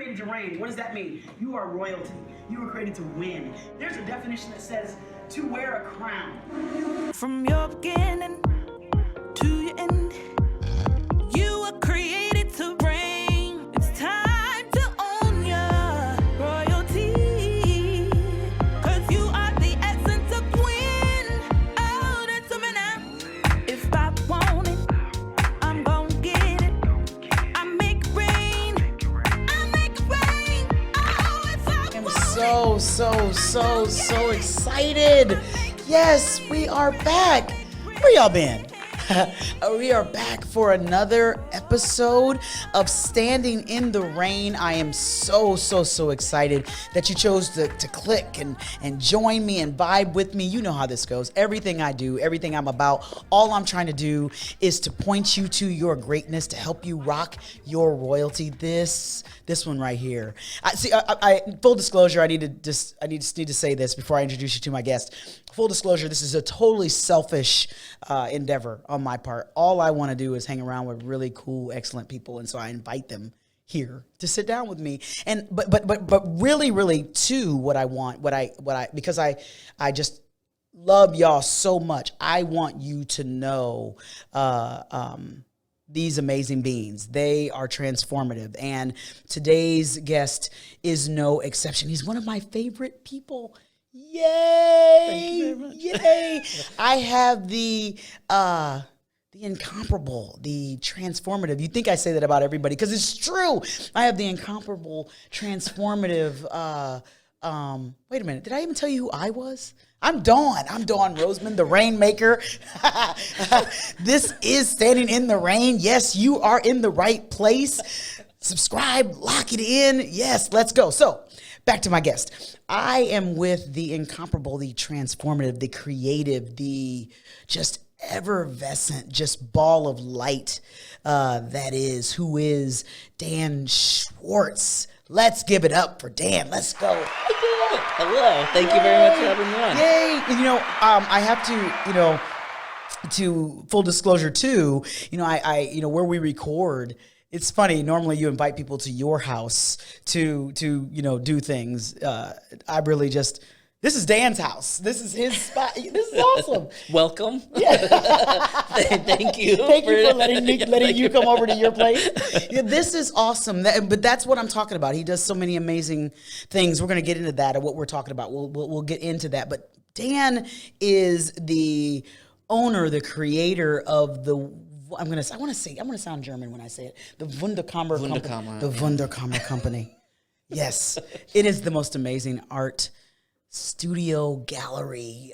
created to reign. What does that mean? You are royalty. You were created to win. There's a definition that says to wear a crown. From your beginning to your end, you were created to reign. It's time to own your royalty, 'cause you are the essence of win. Oh, that's something now. If I want it, I'm gonna get it. I make it rain. I make it rain. Oh, if I I'm want so excited. Yes, we are back. Where y'all been? We are back for another episode of Standing in the Rain. I am so excited that you chose to click and join me and vibe with me. You know how this goes. Everything I do, everything I'm about, all I'm trying to do is to point you to your greatness, to help you rock your royalty. This one right here. I full disclosure, I just need to say this before I introduce you to my guest. Full disclosure, this is a totally selfish endeavor on my part. All I want to do is hang around with really cool, excellent people, and so I invite them here to sit down with me. And but really too, what I want, because I just love y'all so much. I want you to know these amazing beings. They are transformative, and today's guest is no exception. He's one of my favorite people. Yay! Thank you very much. Yay! I have the incomparable, the transformative. You think I say that about everybody because it's true. I have the incomparable, transformative. Wait a minute. Did I even tell you who I was? I'm Dawn. I'm Dawn Roseman, the Rainmaker. This is Standing in the Rain. Yes, you are in the right place. Subscribe, lock it in. Yes, let's go. So, back to my guest. I am with the incomparable, the transformative, the creative, the just effervescent, just ball of light who is Dan Swartz. Let's give it up for Dan. Let's go. Hello. Thank you very much for having me on. Yay. I have to full disclosure too, I where we record, it's funny. Normally, you invite people to your house to do things. I really just. This is Dan's house. This is his spot. This is awesome. Welcome. Yeah. Thank you. Thank you for letting you come over to your place. Yeah, this is awesome. But that's what I'm talking about. He does so many amazing things. We're going to get into that and what we're talking about. We'll get into that. But Dan is the owner, the creator of the. I want to sound German when I say it. The Wunderkammer Company. The Wunderkammer Company. Yes, it is the most amazing art studio gallery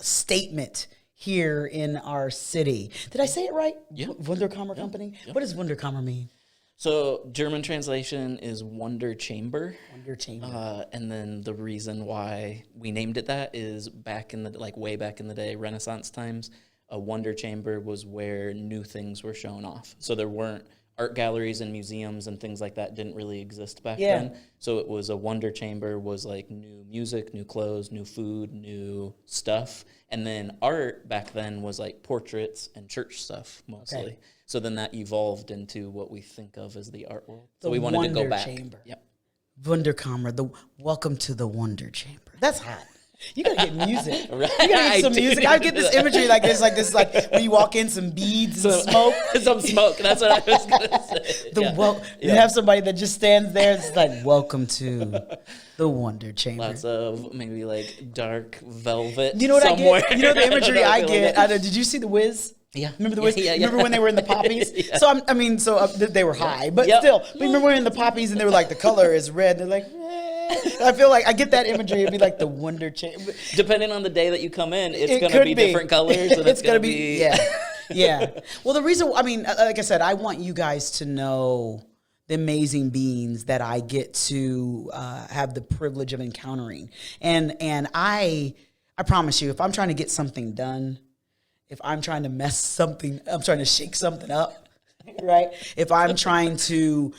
statement here in our city. Did I say it right? Yeah. Wunderkammer Company. Yeah. What does Wunderkammer mean? So German translation is Wonder Chamber. Wonder Chamber. And then the reason why we named it that is way back in the day, Renaissance times. A wonder chamber was where new things were shown off. So there weren't art galleries and museums and things like that didn't really exist back then. So it was a wonder chamber was like new music, new clothes, new food, new stuff. And then art back then was like portraits and church stuff mostly. Okay. So then that evolved into what we think of as the art world. So we wanted to go back. Chamber. Yep. Wunderkammer, welcome to the Wonder Chamber. That's hot. You gotta get music. Right. You gotta get some music. I get this imagery like when you walk in, some beads and smoke. Some smoke. That's what I was gonna say. You have somebody that just stands there. It's like, welcome to the Wonder Chamber. Lots of maybe like dark velvet. You know what somewhere. I get? You know the imagery I get. Did you see The Wiz? Yeah. Remember The Wiz? Yeah. Remember when they were in the poppies? Yeah. So they were high, but still. But remember when in the poppies and they were like, the color is red. They're like, I feel like I get that imagery. It'd be like the Wonder Chamber. Depending on the day that you come in, it's going to be different colors. And it's going to be. Yeah. Well, the reason, like I said, I want you guys to know the amazing beings that I get to have the privilege of encountering. And I promise you, if I'm trying to get something done, if I'm trying to I'm trying to shake something up, right? If I'm trying to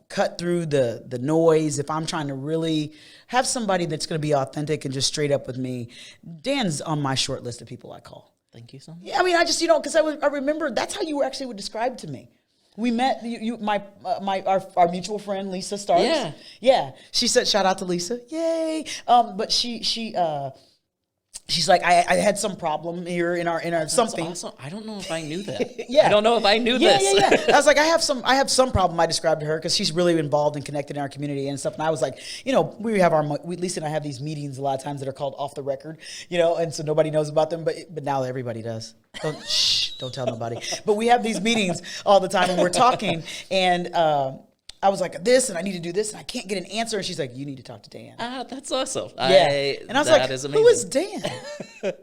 cut through the noise, if I'm trying to really have somebody that's going to be authentic and just straight up with me, Dan's on my short list of people I call. Thank you so much. Yeah, I just, because I remember that's how you actually would describe to me. We met our mutual friend Lisa Starks. Yeah. She said, shout out to Lisa, yay! But she's like, I had some problem here in our something. Awesome. I don't know if I knew that. Yeah. I don't know if I knew this. Yeah. I was like, I have some problem. I described to her because she's really involved and connected in our community and stuff. And I was like, Lisa and I have these meetings a lot of times that are called off the record, and so nobody knows about them, but now everybody does. Don't tell nobody. But we have these meetings all the time and we're talking and I was like this and I need to do this and I can't get an answer. And she's like, you need to talk to Dan. That's awesome. Yeah. And I was like, is who is Dan?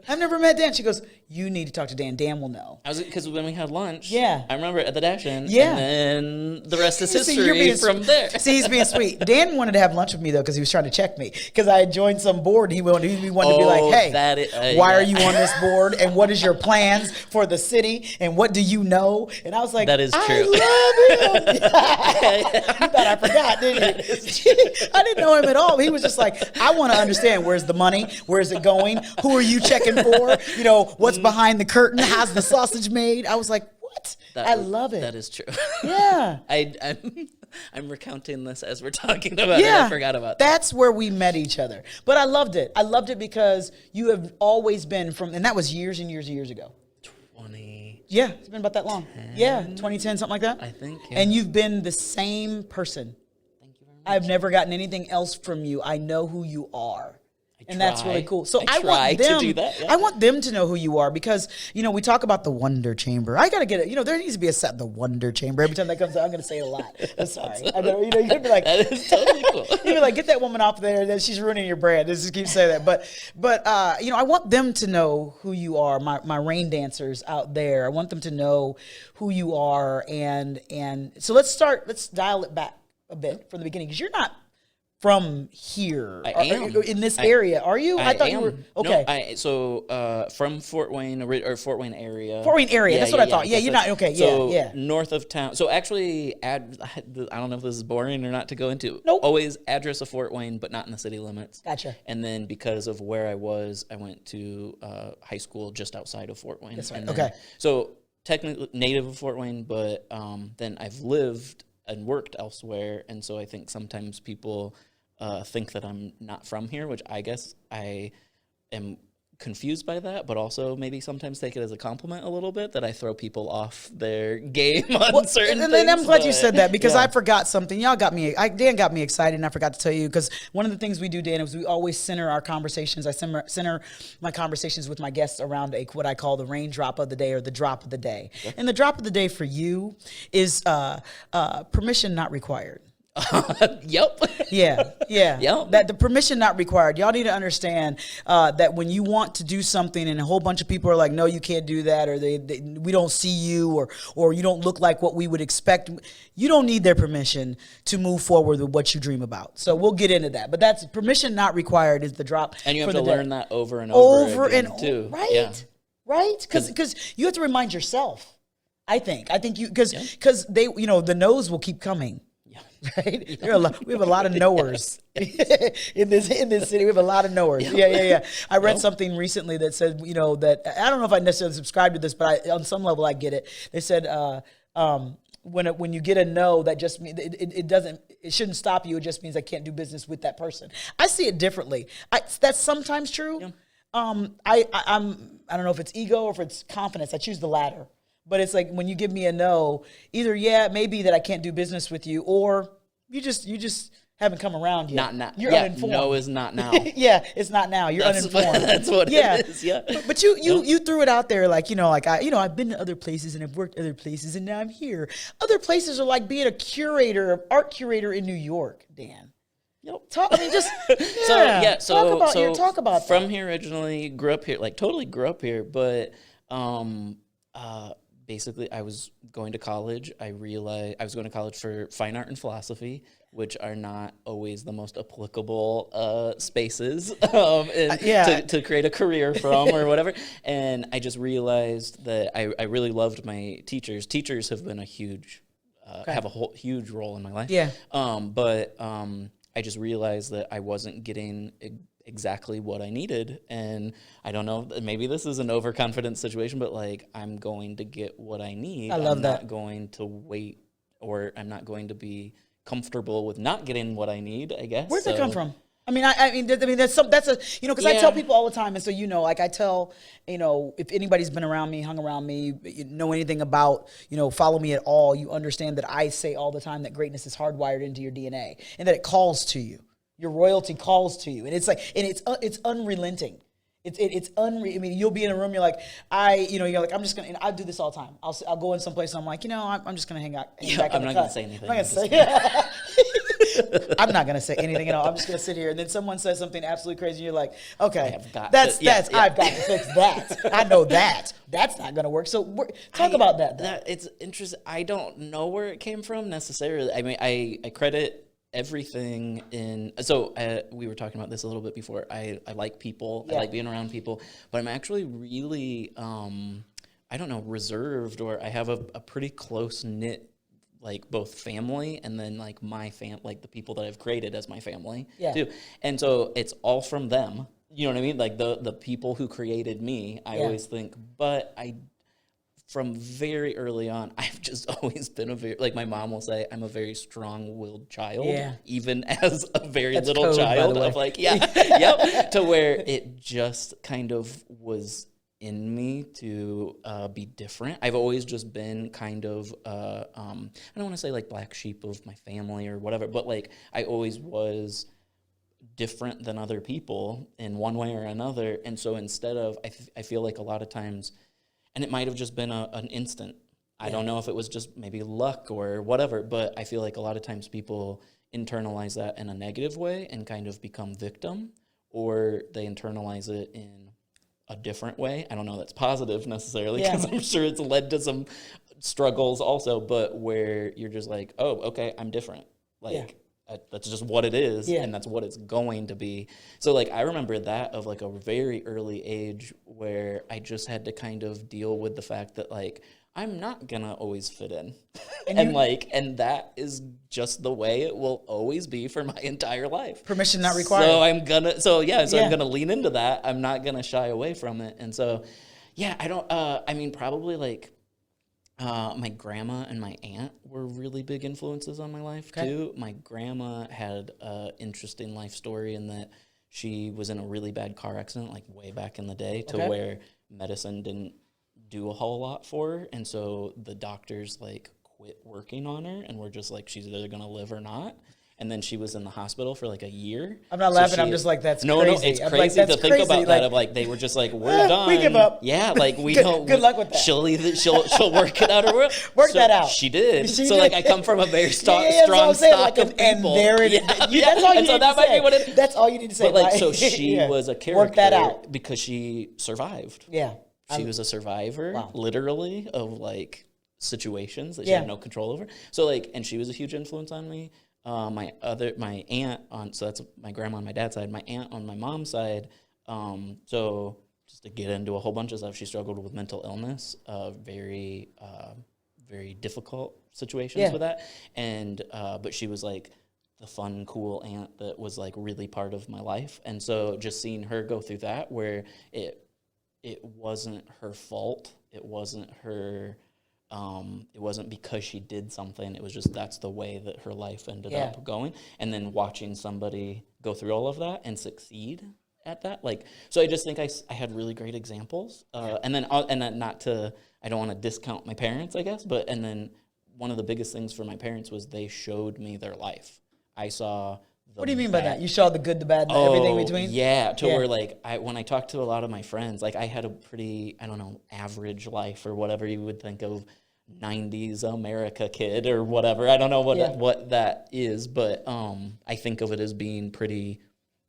I've never met Dan. She goes, you need to talk to Dan. Dan will know. Because when we had lunch, I remember at the Dash-In, yeah, and then the rest is history from there. See, he's being sweet. Dan wanted to have lunch with me though because he was trying to check me because I had joined some board. And he wanted to be like, hey, why are you on this board? And what is your plans for the city? And what do you know? And I was like, that is true. I love him. You thought I forgot, didn't you? I didn't know him at all. He was just like, I want to understand where's the money, where's it going, who are you checking for? What's behind the curtain? How's the sausage made? I was like, what? I love it. That is true. Yeah. I'm recounting this as we're talking about it. I forgot about that. That's where we met each other. But I loved it. I loved it because you have always been and that was years and years and years ago. 20. Yeah, it's been about that long. 2010, something like that. I think. Yeah. And you've been the same person. Thank you very much. I've never gotten anything else from you. I know who you are. And that's really cool. So I want them to do that. Yeah. I want them to know who you are because, we talk about the Wonder Chamber. I got to get it. There needs to be a set, the Wonder Chamber. Every time that comes out, I'm going to say it a lot. I'm sorry. I know, you're going to be like, that is totally cool. You're like, get that woman off there. That she's ruining your brand. Just keep saying that. But I want them to know who you are, my rain dancers out there. I want them to know who you are. And so let's dial it back a bit from the beginning because you're not from here. I am. In this area, are you? I thought you were. Okay. No, from Fort Wayne or Fort Wayne area. Fort Wayne area. That's what I thought. Yeah, you're not. Okay. So north of town. So actually, I don't know if this is boring or not to go into. Nope. Always address of Fort Wayne, but not in the city limits. Gotcha. And then because of where I was, I went to high school just outside of Fort Wayne. That's right. Okay. So technically native of Fort Wayne, but then I've lived and worked elsewhere, and so I think sometimes people think that I'm not from here, which I guess I am confused by that, but also maybe sometimes take it as a compliment a little bit that I throw people off their game on certain things. And I'm glad you said that because I forgot something. Dan got me excited, and I forgot to tell you because one of the things we do, Dan, is we always center our conversations. I center my conversations with my guests around what I call the raindrop of the day or the drop of the day. Yeah. And the drop of the day for you is permission not required. Yep. Yeah. Yep. That the permission not required. Y'all need to understand that when you want to do something and a whole bunch of people are like, no, you can't do that, or we don't see you, or you don't look like what we would expect. You don't need their permission to move forward with what you dream about. So we'll get into that. But that's permission not required is the drop. And you have to learn that over and over again too. Right. Yeah. Right. Because you have to remind yourself. I think you because they the no's will keep coming. Right? We have a lot of knowers in this city. We have a lot of knowers. Yeah. I read something recently that said, that I don't know if I necessarily subscribe to this, but on some level I get it. They said when you get a no, that just means it shouldn't stop you. It just means I can't do business with that person. I see it differently. That's sometimes true. Yeah. I don't know if it's ego or if it's confidence. I choose the latter. But it's like when you give me a no, either maybe that I can't do business with you, or you just haven't come around yet. Not now. You're uninformed. No is not now. Yeah, it's not now. You're uninformed. That's what it is. Yeah. But you threw it out there like I've been to other places and I've worked other places and now I'm here. Other places are like being a art curator in New York, Dan. Yep. Talk about that. From here originally, grew up here, like totally grew up here, but basically, I was going to college. I realized I was going to college for fine art and philosophy, which are not always the most applicable spaces to create a career from or whatever. And I just realized that I really loved my teachers. Teachers have been a huge, have a huge role in my life. Yeah. But I just realized that I wasn't getting exactly what I needed. And I don't know, maybe this is an overconfident situation, but like, I'm going to get what I need. I love I'm that. not going to wait, or I'm not going to be comfortable with not getting what I need, I guess. Where'd that come from? I mean, that's a, you know, because I tell people all the time, and so, you know, like I tell, you know, if anybody's been around me, hung around me, you know anything about, you know, follow me at all, you understand that I say all the time that greatness is hardwired into your DNA and that it calls to you. Your royalty calls to you, and it's like, and it's unrelenting. I mean, you'll be in a room, you're like, you're like, I'm just gonna, and I do this all the time. I'll go in some place and I'm like, you know, I'm just gonna hang back. I'm not gonna say anything. I'm not gonna say anything at all. I'm just gonna sit here, and then someone says something absolutely crazy, and you're like, okay, I've got to fix that. I know that. That's not gonna work. So talk about that. That it's interesting. I don't know where it came from necessarily. I mean, I credit everything in, so we were talking about this a little bit before. I like people. I like being around people, but I'm actually really, I don't know, reserved, or I have a pretty close knit, like both family and then like my like the people that I've created as my family too. And so it's all from them. You know what I mean? Like the people who created me, I always think, but from very early on, I've just always been like my mom will say, I'm a very strong-willed child, even as a very little code, child of like, to where it just kind of was in me to be different. I've always just been kind of, I don't want to say like black sheep of my family or whatever, but like I always was different than other people in one way or another. And so instead of, I feel like a lot of times, and it might have just been an instant. I don't know if it was just maybe luck or whatever, but I feel like a lot of times people internalize that in a negative way and kind of become victim, or they internalize it in a different way. I don't know that's positive necessarily, because I'm sure it's led to some struggles also, but where you're just like, oh, okay, I'm different. Like, that's just what it is, and that's what it's going to be. So, like, I remember that of, like, a very early age where I just had to kind of deal with the fact that, like, I'm not gonna always fit in. And that is just the way it will always be for my entire life. Permission not required. So I'm gonna lean into that. I'm not gonna shy away from it. And so, I don't, I mean, probably, like, my grandma and my aunt were really big influences on my life too. My grandma had an interesting life story in that she was in a really bad car accident, like way back in the day, to where medicine didn't do a whole lot for her, and so the doctors like quit working on her and were just like, she's either gonna live or not. And then she was in the hospital for like a year. I'm not laughing. I'm just like, that's crazy. No, it's crazy to think about that. Of like, they were just like, we're done. We give up. Yeah, like we don't. Good luck with that. She'll work it out or work that out. She did. Like, I come from a very strong stock like, of people. And there it is. That's all you need to say. That's all you need to say. But like, so she was a character. Work that out because she survived. Yeah, she was a survivor, literally, of like situations that she had no control over. So like, and she was a huge influence on me. My aunt so that's my grandma on my dad's side, my aunt on my mom's side. So just to get into a whole bunch of stuff, she struggled with mental illness, very difficult situations with that. And, but she was like the fun, cool aunt that was like really part of my life. And so just seeing her go through that, where it wasn't her fault. It wasn't her, it wasn't because she did something. It was just that's the way that her life ended up going. And then watching somebody go through all of that and succeed at that, like, so I just think I had really great examples. And then not to, I don't want to discount my parents, I guess, but and then one of the biggest things for my parents was they showed me their life. I saw. What do you mean by that? You saw the good, the bad, and everything in between? Yeah, where like when I talked to a lot of my friends, like I had a pretty, I don't know, average life or whatever you would think of 90s America kid or whatever. I don't know what that is, but I think of it as being pretty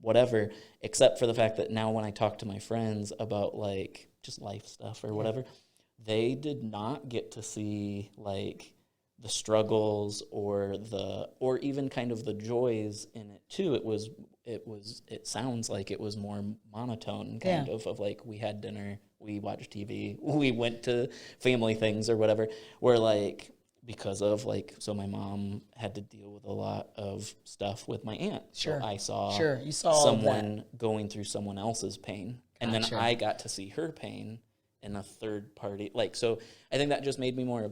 whatever, except for the fact that now when I talk to my friends about like just life stuff or whatever, they did not get to see like the struggles or even kind of the joys in it too. It sounds like it was more monotone kind of like we had dinner, we watched TV, we went to family things or whatever, where like because of so my mom had to deal with a lot of stuff with my aunt. Sure. So I saw, you saw all of that. someone going through someone else's pain. And then Gotcha. I got to see her pain in a third party. So I think that just made me more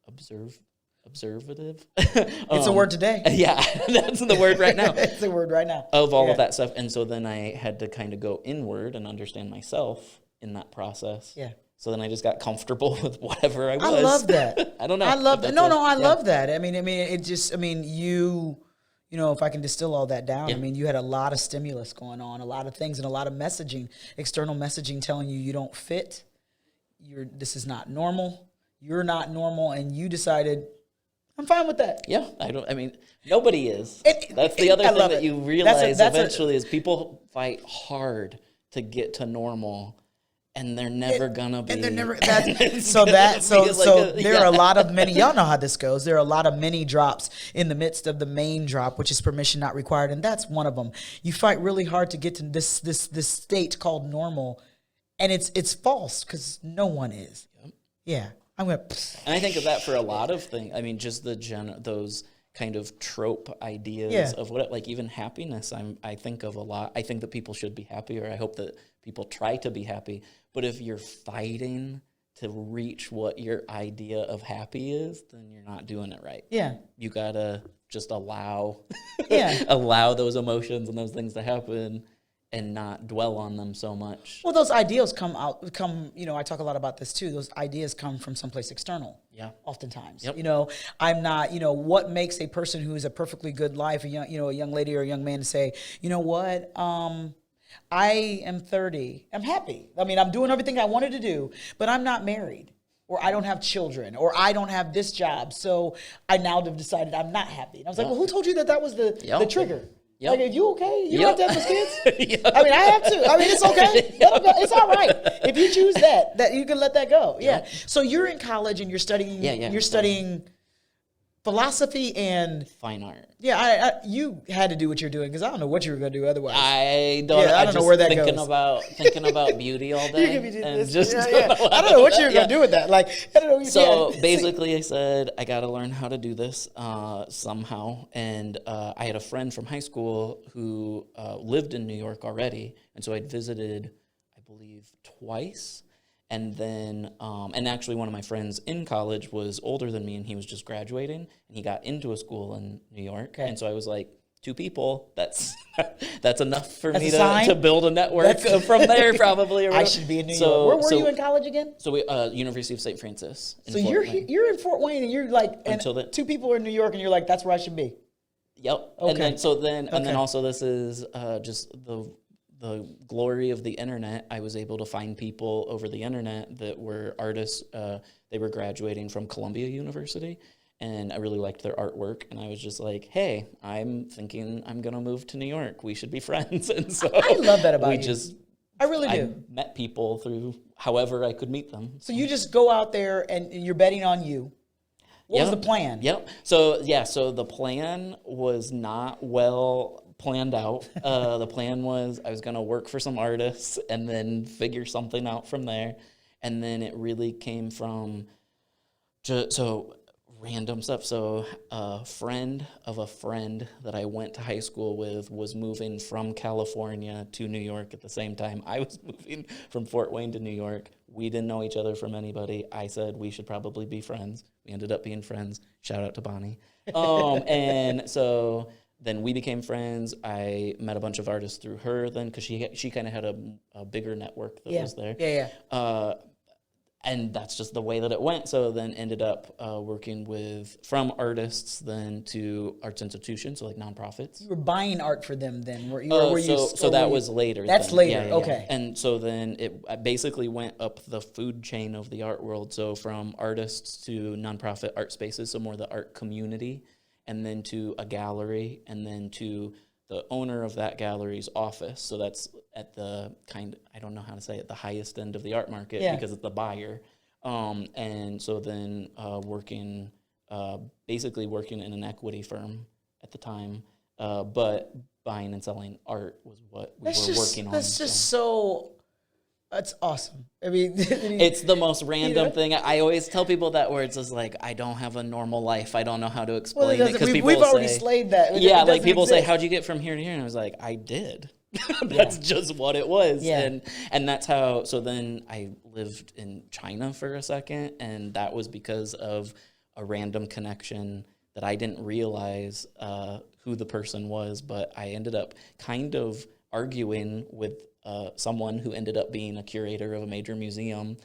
observative. It's a word today. Yeah, that's the word right now. It's the word right now. Of all of that stuff. And so then I had to kind of go inward and understand myself in that process. Yeah. So then I just got comfortable with whatever I was. I love that. I don't know. I love that. No, I yeah. love that. I mean, you know, if I can distill all that down, Yeah. I mean, you had a lot of stimulus going on, a lot of things, and a lot of messaging, external messaging telling you don't fit. This is not normal. You're not normal, and you decided, I'm fine with that. Yeah, nobody is. That's the other I thing love that it. you realize That's eventually is people fight hard to get to normal, and they're never gonna be. And they're never. So There are a lot of many. Y'all know how this goes. There are a lot of mini drops in the midst of the main drop, which is permission not required, and that's one of them. You fight really hard to get to this state called normal, and it's false because no one is. Yep. Yeah, I'm gonna. And I think of that for a lot of things. I mean, just those kind of trope ideas of what, like even happiness. I think of a lot. I think that people should be happy, or I hope that people try to be happy. But if you're fighting to reach what your idea of happy is, then you're not doing it right. Yeah. You gotta just allow Yeah. allow those emotions and those things to happen and not dwell on them so much. Well, those ideals I talk a lot about this too. Those ideas come from someplace external. Yeah. Oftentimes. Yep. I'm not, what makes a person who is a perfectly good life, a young lady or a young man to say, you know what, I am 30. I'm happy. I mean, I'm doing everything I wanted to do, but I'm not married, or I don't have children, or I don't have this job. So I now have decided I'm not happy. And I was like, well, who told you that was the trigger? Yep. Like, are you okay? You don't have to have those kids? Yep. I mean, I have to. I mean, it's okay. Let 'em go. It's all right. If you choose that you can let that go. Yeah. So you're in college and you're studying. You're studying philosophy and fine art. Yeah, you had to do what you're doing because I don't know what you were going to do otherwise. I don't know where that thinking goes. Thinking about beauty all day. You can be doing and this. just I don't know what you were going to do with that. Like, I don't know. So basically, I said I got to learn how to do this somehow. And I had a friend from high school who lived in New York already, and so I'd visited, I believe, twice. And then, and actually one of my friends in college was older than me, and he was just graduating, and he got into a school in New York. Okay. And so I was like, 2 people, that's enough for me to build a network from there probably. I should be in New York. Where were you in college again? So we, University of St. Francis. So you're in Fort Wayne, and you're like, and 2 people are in New York, and you're like, that's where I should be. Yep. Okay. And then also this is just the glory of the internet. I was able to find people over the internet that were artists. They were graduating from Columbia University, and I really liked their artwork. And I was just like, hey, I'm thinking I'm going to move to New York. We should be friends. And so I love that about you. I really do. I met people through however I could meet them. So you just go out there and you're betting on you. What was the plan? Yep. So the plan was not well planned out. The plan was I was going to work for some artists and then figure something out from there. And then it really came from random stuff. So a friend of a friend that I went to high school with was moving from California to New York at the same time. I was moving from Fort Wayne to New York. We didn't know each other from anybody. I said we should probably be friends. We ended up being friends. Shout out to Bonnie. And so then we became friends. I met a bunch of artists through her then because she kind of had a bigger network that was there. Yeah. And that's just the way that it went. So then ended up working from artists then to arts institutions, so like nonprofits. You were buying art for them then? So that was later. That's then. later, Yeah. Okay. And so then it basically went up the food chain of the art world. So from artists to nonprofit art spaces, so more the art community, and then to a gallery, and then to the owner of that gallery's office. So that's at the I don't know how to say it, the highest end of the art market because it's the buyer. And so then basically working in an equity firm at the time, but buying and selling art was what we were working on. That's just so That's awesome. I mean, it's the most random thing. I always tell people that where it's just like, I don't have a normal life. I don't know how to explain it because people we've say, already slayed that. Yeah, like people say, how'd you get from here to here? And I was like, I did. That's just what it was. Yeah. And that's how, so then I lived in China for a second, and that was because of a random connection that I didn't realize who the person was, but I ended up kind of arguing with someone who ended up being a curator of a major museum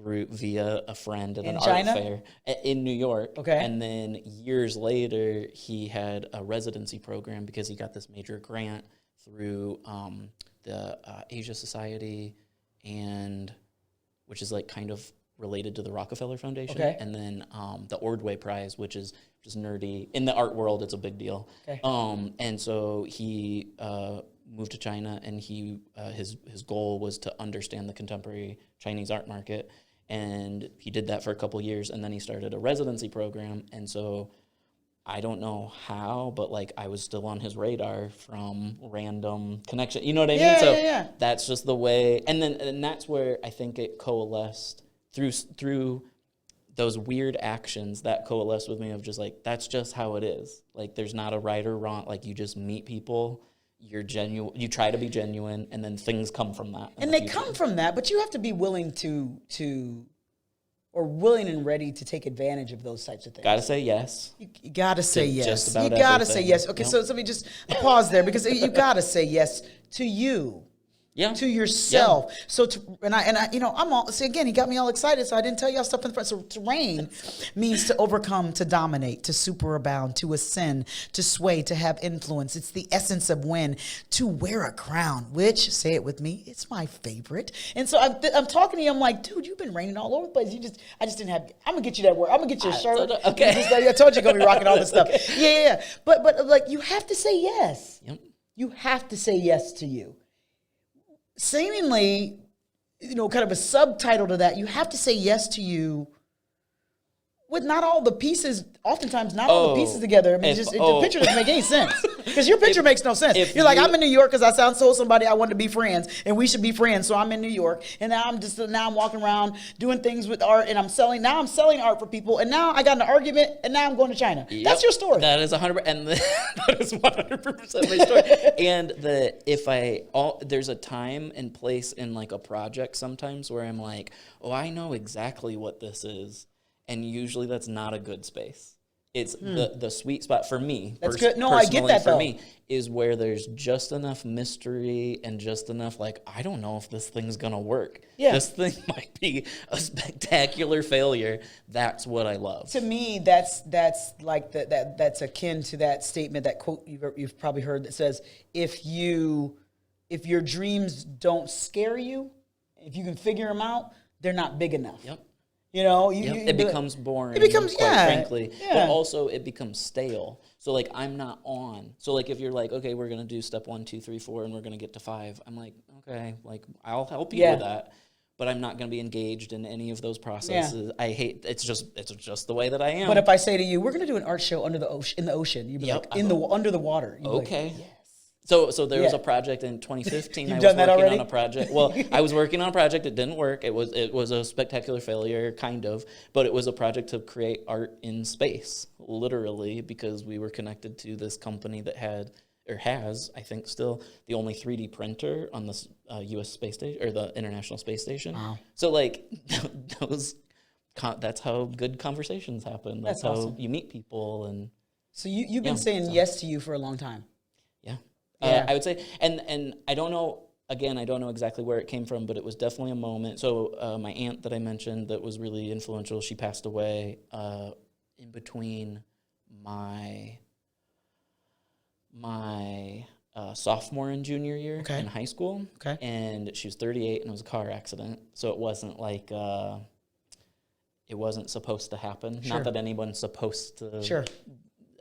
via a friend at an art fair in New York. Okay. And then years later, he had a residency program because he got this major grant through the Asia Society, and which is like kind of related to the Rockefeller Foundation. Okay. And then the Ordway Prize, which is just nerdy. In the art world, it's a big deal. Okay. And so he moved to China, and his goal was to understand the contemporary Chinese art market, and he did that for a couple years, and then he started a residency program. And so I don't know how, but like I was still on his radar from random connection. You know what I mean? So that's just the way. And that's where I think it coalesced through those weird actions that coalesced with me of just like, that's just how it is. Like there's not a right or wrong. Like you just meet people, you're genuine, you try to be genuine, and then things come from that. And they come from that, but you have to be willing or willing and ready to take advantage of those types of things. Gotta say yes. You gotta say yes. Just about You gotta everything. say yes. Okay, Yep. so let me just pause there because you gotta say yes to you. Yeah. To yourself. Yeah. So and I I'm all, see again, he got me all excited, so I didn't tell y'all stuff in the front. So to reign means to overcome, to dominate, to superabound, to ascend, to sway, to have influence. It's the essence of win. To wear a crown, which, say it with me, it's my favorite. And so I'm talking to you, I'm like, dude, you've been reigning all over the place. I just didn't have, I'm gonna get you that word. I'm gonna get you a shirt. Okay. I told you you're gonna be rocking all this stuff. Okay. Yeah. But like you have to say yes. Yep. You have to say yes to you. Seemingly, kind of a subtitle to that, you have to say yes to you with not all the pieces, oftentimes not all the pieces together. I mean, the picture doesn't make any sense. Because your picture makes no sense. You're like, I'm in New York because I told somebody I wanted to be friends, and we should be friends, so I'm in New York, and now I'm walking around doing things with art, and I'm selling art for people, and now I got in an argument, and now I'm going to China. Yep. That's your story. That is 100%, and that is 100% my story. And there's a time and place in like a project sometimes where I'm like, oh, I know exactly what this is, and usually that's not a good space. It's the sweet spot for me. That's good. No, I get that for though. me is where there's just enough mystery and just enough like, I don't know if this thing's gonna work. Yeah. This thing might be a spectacular failure. That's what I love. To me, that's like that's akin to that statement, that quote you've probably heard that says, if your dreams don't scare you, if you can figure them out, they're not big enough. Yep. It becomes boring. It becomes, quite yeah, frankly. yeah. But also it becomes stale. So like I'm not on. So like if you're like, okay, we're gonna do step 1, 2, 3, 4, and we're gonna get to 5. I'm like, okay, like I'll help you with that, but I'm not gonna be engaged in any of those processes. I hate. It's just the way that I am. But if I say to you, we're gonna do an art show under the ocean, in the ocean, you'd be like, under the water. You'd okay. Be like, yes. So there was a project in 2015. You've I was done that working already? on a project. Well, I was working on a project. It didn't work. It was a spectacular failure, kind of. But it was a project to create art in space, literally, because we were connected to this company that has, I think, still the only 3D printer on the U.S. space station or the International Space Station. Wow. So like that's how good conversations happen. That's how awesome. you meet people. And So you've been saying yes to you for a long time. Yeah. Yeah. I would say, and I don't know, again, I don't know exactly where it came from, but it was definitely a moment. So my aunt that I mentioned that was really influential, she passed away in between my sophomore and junior year in high school. Okay. And she was 38 and it was a car accident. So it wasn't like, it wasn't supposed to happen. Sure. Not that anyone's supposed to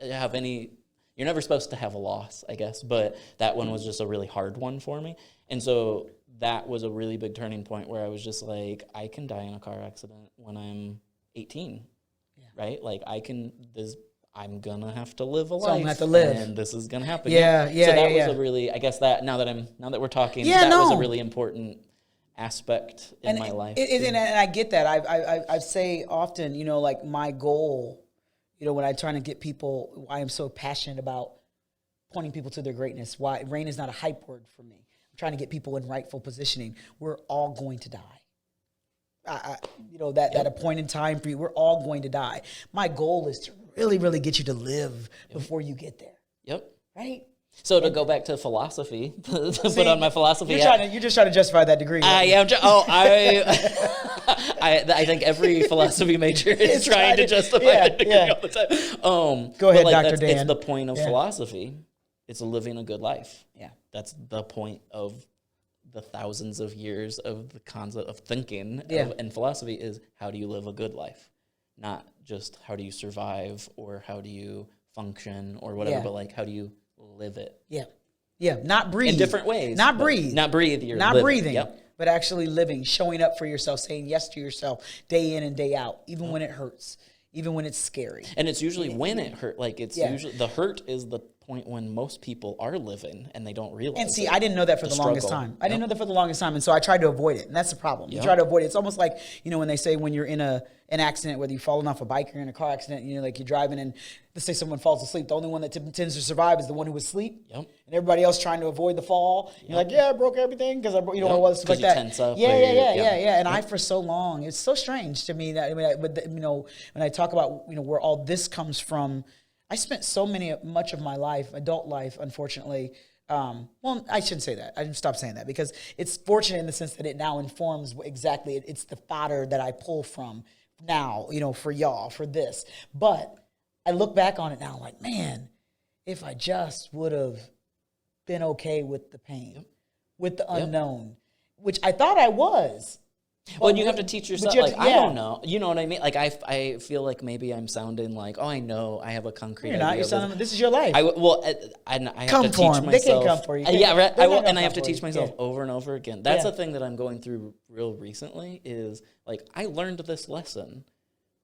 have any... You're never supposed to have a loss, I guess, but that one was just a really hard one for me. And so that was a really big turning point where I was just like, I can die in a car accident when I'm 18, right? Like I'm going to have to live a life. So I'm going to have to live. And this is going to happen. Yeah. So that was a really, I guess that, now that we're talking, was a really important aspect in my life. And I get that. I say often, you know, like my goal, you know, when I'm trying to get people, why I'm so passionate about pointing people to their greatness, why rain is not a hype word for me. I'm trying to get people in rightful positioning. We're all going to die. You know, that at a point in time for you, we're all going to die. My goal is to really, really get you to live before you get there. Yep. Right? So to go back to philosophy, to put on my philosophy hat. You're just trying to justify that degree. I am. I think every philosophy major is trying to justify that degree all the time. Go ahead, Dr. Dan. It's the point of philosophy. It's living a good life. Yeah. That's the point of the thousands of years of the concept of thinking and philosophy is how do you live a good life? Not just how do you survive or how do you function or whatever, but like how do you live it? Yeah. Yeah. Not breathe. In different ways. Not breathe. Not breathe. You're not living. Breathing. Yep. But actually living, showing up for yourself, saying yes to yourself day in and day out, even when it hurts, even when it's scary. And it's usually when it hurt. Like it's usually the hurt is the point when most people are living and they don't realize. And see, I didn't know that for the longest time. I didn't know that for the longest time, and so I tried to avoid it, and that's the problem. You try to avoid it. It's almost like, you know, when they say when you're in an accident, whether you've fallen off a bike or in a car accident, you know, like you're driving and let's say someone falls asleep. The only one that tends to survive is the one who was asleep. Yep. And everybody else trying to avoid the fall. You're like, yeah, I broke everything because I, you know, all this stuff like that. Tense up yeah. And I, for so long, it's so strange to me that, I mean, but you know, when I talk about, you know, where all this comes from, I spent much of my life, adult life, unfortunately. Well, I shouldn't say that. I should stop saying that because it's fortunate in the sense that it now informs exactly. It's the fodder that I pull from now, you know, for y'all, for this. But I look back on it now, like, man, if I just would have been okay with the pain, with the unknown, which I thought I was. Well, and you have to teach yourself, like, I don't know. You know what I mean? Like, I feel like maybe I'm sounding like, oh, I know. I have a concrete idea. You're not. You're sounding, this is your life. I have to teach myself. They can't come for you. Yeah, right. I have to teach myself over and over again. That's the thing that I'm going through real recently is, like, I learned this lesson,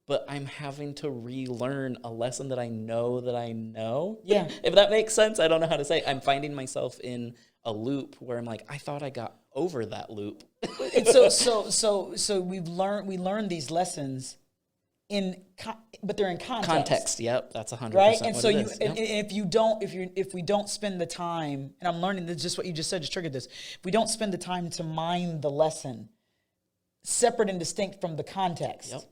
but I'm having to relearn a lesson that I know that I know. Yeah. If that makes sense, I don't know how to say. I'm finding myself in a loop where I'm like, I thought I got over that loop. And so we learn these lessons but they're in context. Context, yep, that's 100%. Right, and so if we don't spend the time, and I'm learning this, just what you just said, just triggered this. If we don't spend the time to mine the lesson, separate and distinct from the context. Yep.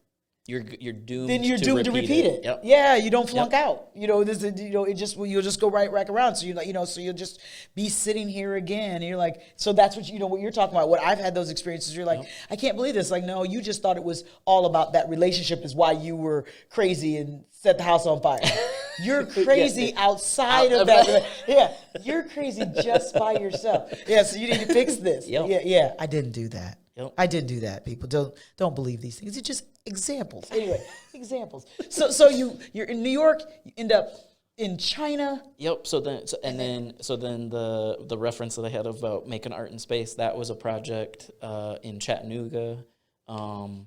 You're doomed. Then you're doomed to repeat it. Yep. Yeah, you don't flunk out. You know, you'll just go right back around. So so you'll just be sitting here again. And you're like, so that's what what you're talking about. What I've had those experiences. You're like, I can't believe this. Like, no, you just thought it was all about that relationship is why you were crazy and set the house on fire. You're crazy outside of that. Yeah, you're crazy just by yourself. Yeah, so you need to fix this. Yeah, I didn't do that. Yep. I didn't do that. People don't believe these things. It's just examples. Anyway, examples. So you're in New York. You end up in China. Yep. So then the reference that I had about making art in space, that was a project in Chattanooga,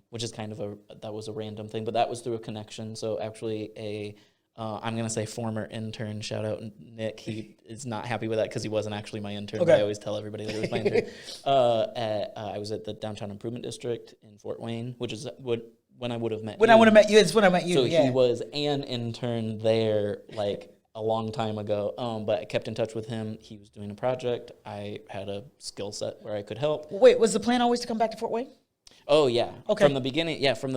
which is that was a random thing, but that was through a connection. So actually I'm going to say former intern, shout out Nick. He is not happy with that because he wasn't actually my intern. Okay. But I always tell everybody that he was my intern. I was at the Downtown Improvement District in Fort Wayne, which is when I would have met you. When I would have met you, it's when I met you. So he was an intern there like a long time ago, but I kept in touch with him. He was doing a project. I had a skill set where I could help. Wait, was the plan always to come back to Fort Wayne? Oh, yeah. Okay. From the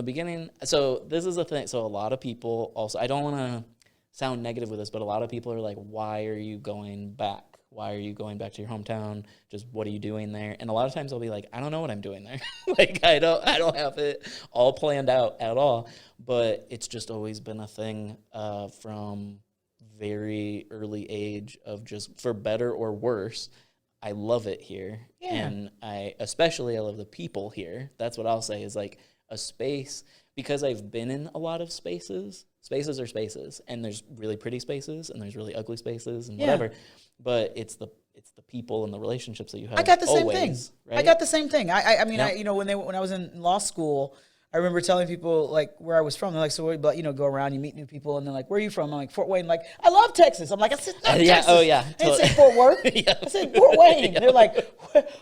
beginning. So this is the thing. So a lot of people also, I don't want to sound negative with this, but a lot of people are like, why are you going back? Why are you going back to your hometown? Just what are you doing there? And a lot of times I'll be like, I don't know what I'm doing there. Like I don't have it all planned out at all. But it's just always been a thing from very early age of just for better or worse. I love it here. Yeah. And I love the people here. That's what I'll say is like a space, because I've been in a lot of spaces. Spaces are spaces, and there's really pretty spaces and there's really ugly spaces and whatever. But it's the people and the relationships that you have. I got the same thing. Right? I got the same thing. I mean, when I was in law school, I remember telling people like where I was from. They're like, so but go around, you meet new people, and they're like, where are you from? I'm like, Fort Wayne. Like, I love Texas. I'm like, I said, not Texas. Oh yeah. I didn't say Fort Worth. I said Fort Wayne. Yeah. They're like,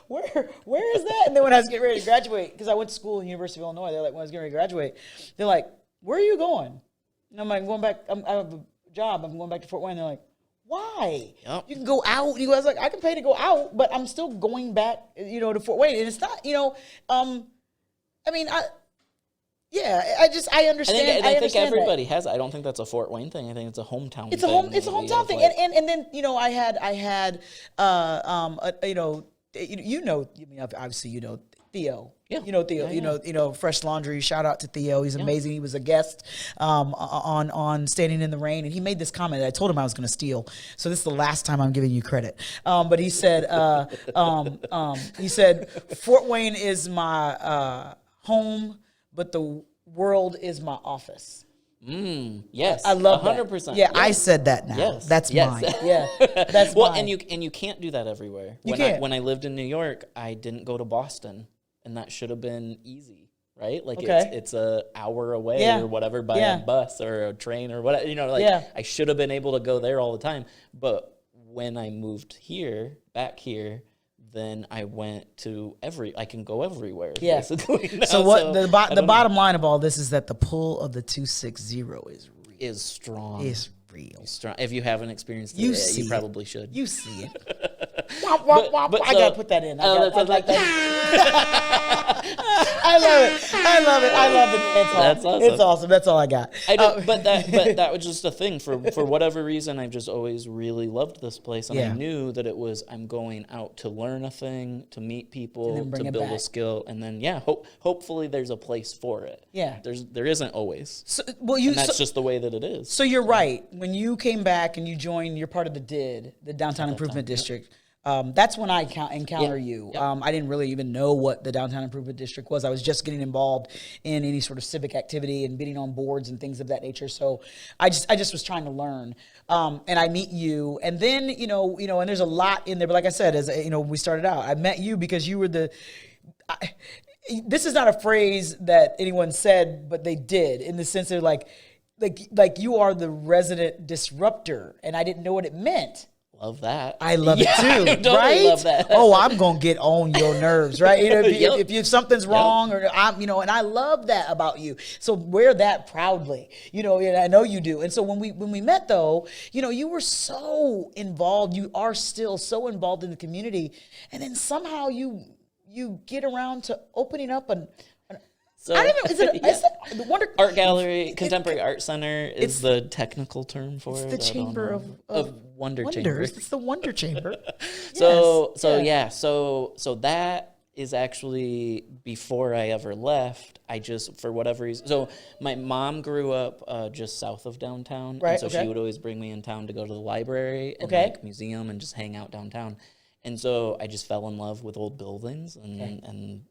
where is that? And then when I was getting ready to graduate, because I went to school in University of Illinois, they're like, when I was getting ready to graduate, they're like, where are you going? And I'm like, I'm going back. I have a job. I'm going back to Fort Wayne. They're like, why? Yep. You can go out. I was like, I can pay to go out, but I'm still going back, to Fort Wayne. And it's not, I understand. I think everybody has. I don't think that's a Fort Wayne thing. I think it's a hometown. It's a hometown thing. Like, And then I had obviously Theo. Yeah. Theo. Yeah. Fresh Laundry. Shout out to Theo. He's amazing. He was a guest on Standing in the Rain, and he made this comment that I told him I was going to steal. So this is the last time I'm giving you credit. But he said, Fort Wayne is my home, but the world is my office. Yes, I love 100%. that. Yeah, yes. I said that now. Yes. That's mine. Yeah, that's well, mine. and you can't do that everywhere. You can't. When I lived in New York, I didn't go to Boston, and that should have been easy, right? Like it's a hour away or whatever by a bus or a train or whatever. I should have been able to go there all the time. But when I moved back here. Then I went to I can go everywhere. Yeah. Basically now. So what the bottom line of all this is that the pull of the 260 is real. Is strong. Is real. Strong. If you haven't experienced it, you probably should. You see it. I gotta put that in. I like that. I love it. I love it. That's awesome. It's awesome. That's all I got. But that was just a thing. For whatever reason, I've just always really loved this place, and I knew that I'm going out to learn a thing, to meet people, to build a skill, and then hopefully there's a place for it. Yeah, there isn't always. So, that's just the way that it is. So you're right. When you came back and you joined, you're part of the Downtown Improvement District. That's when I encounter you. I didn't really even know what the Downtown Improvement District was. I was just getting involved in any sort of civic activity and bidding on boards and things of that nature. So I just was trying to learn. And I meet you, and then and there's a lot in there. But like I said, as we started out, I met you because you were this is not a phrase that anyone said, but they did, in the sense of like you are the resident disruptor, and I didn't know what it meant. Love that. I love it too, I totally right? love that. Oh, I'm gonna get on your nerves, right? If something's wrong, or and I love that about you. So wear that proudly, and I know you do. And so when we met, though, you were so involved. You are still so involved in the community, and then somehow you get around to opening up So, I don't know. Is it the Wonder Art Gallery, Contemporary Art Center is the technical term for it. It's the chamber of Wonder Wonders. Chamber. It's the Wonder Chamber. So that is actually before I ever left. I just, for whatever reason, so my mom grew up just south of downtown, right? And so she would always bring me in town to go to the library and museum and just hang out downtown. And so I just fell in love with old buildings and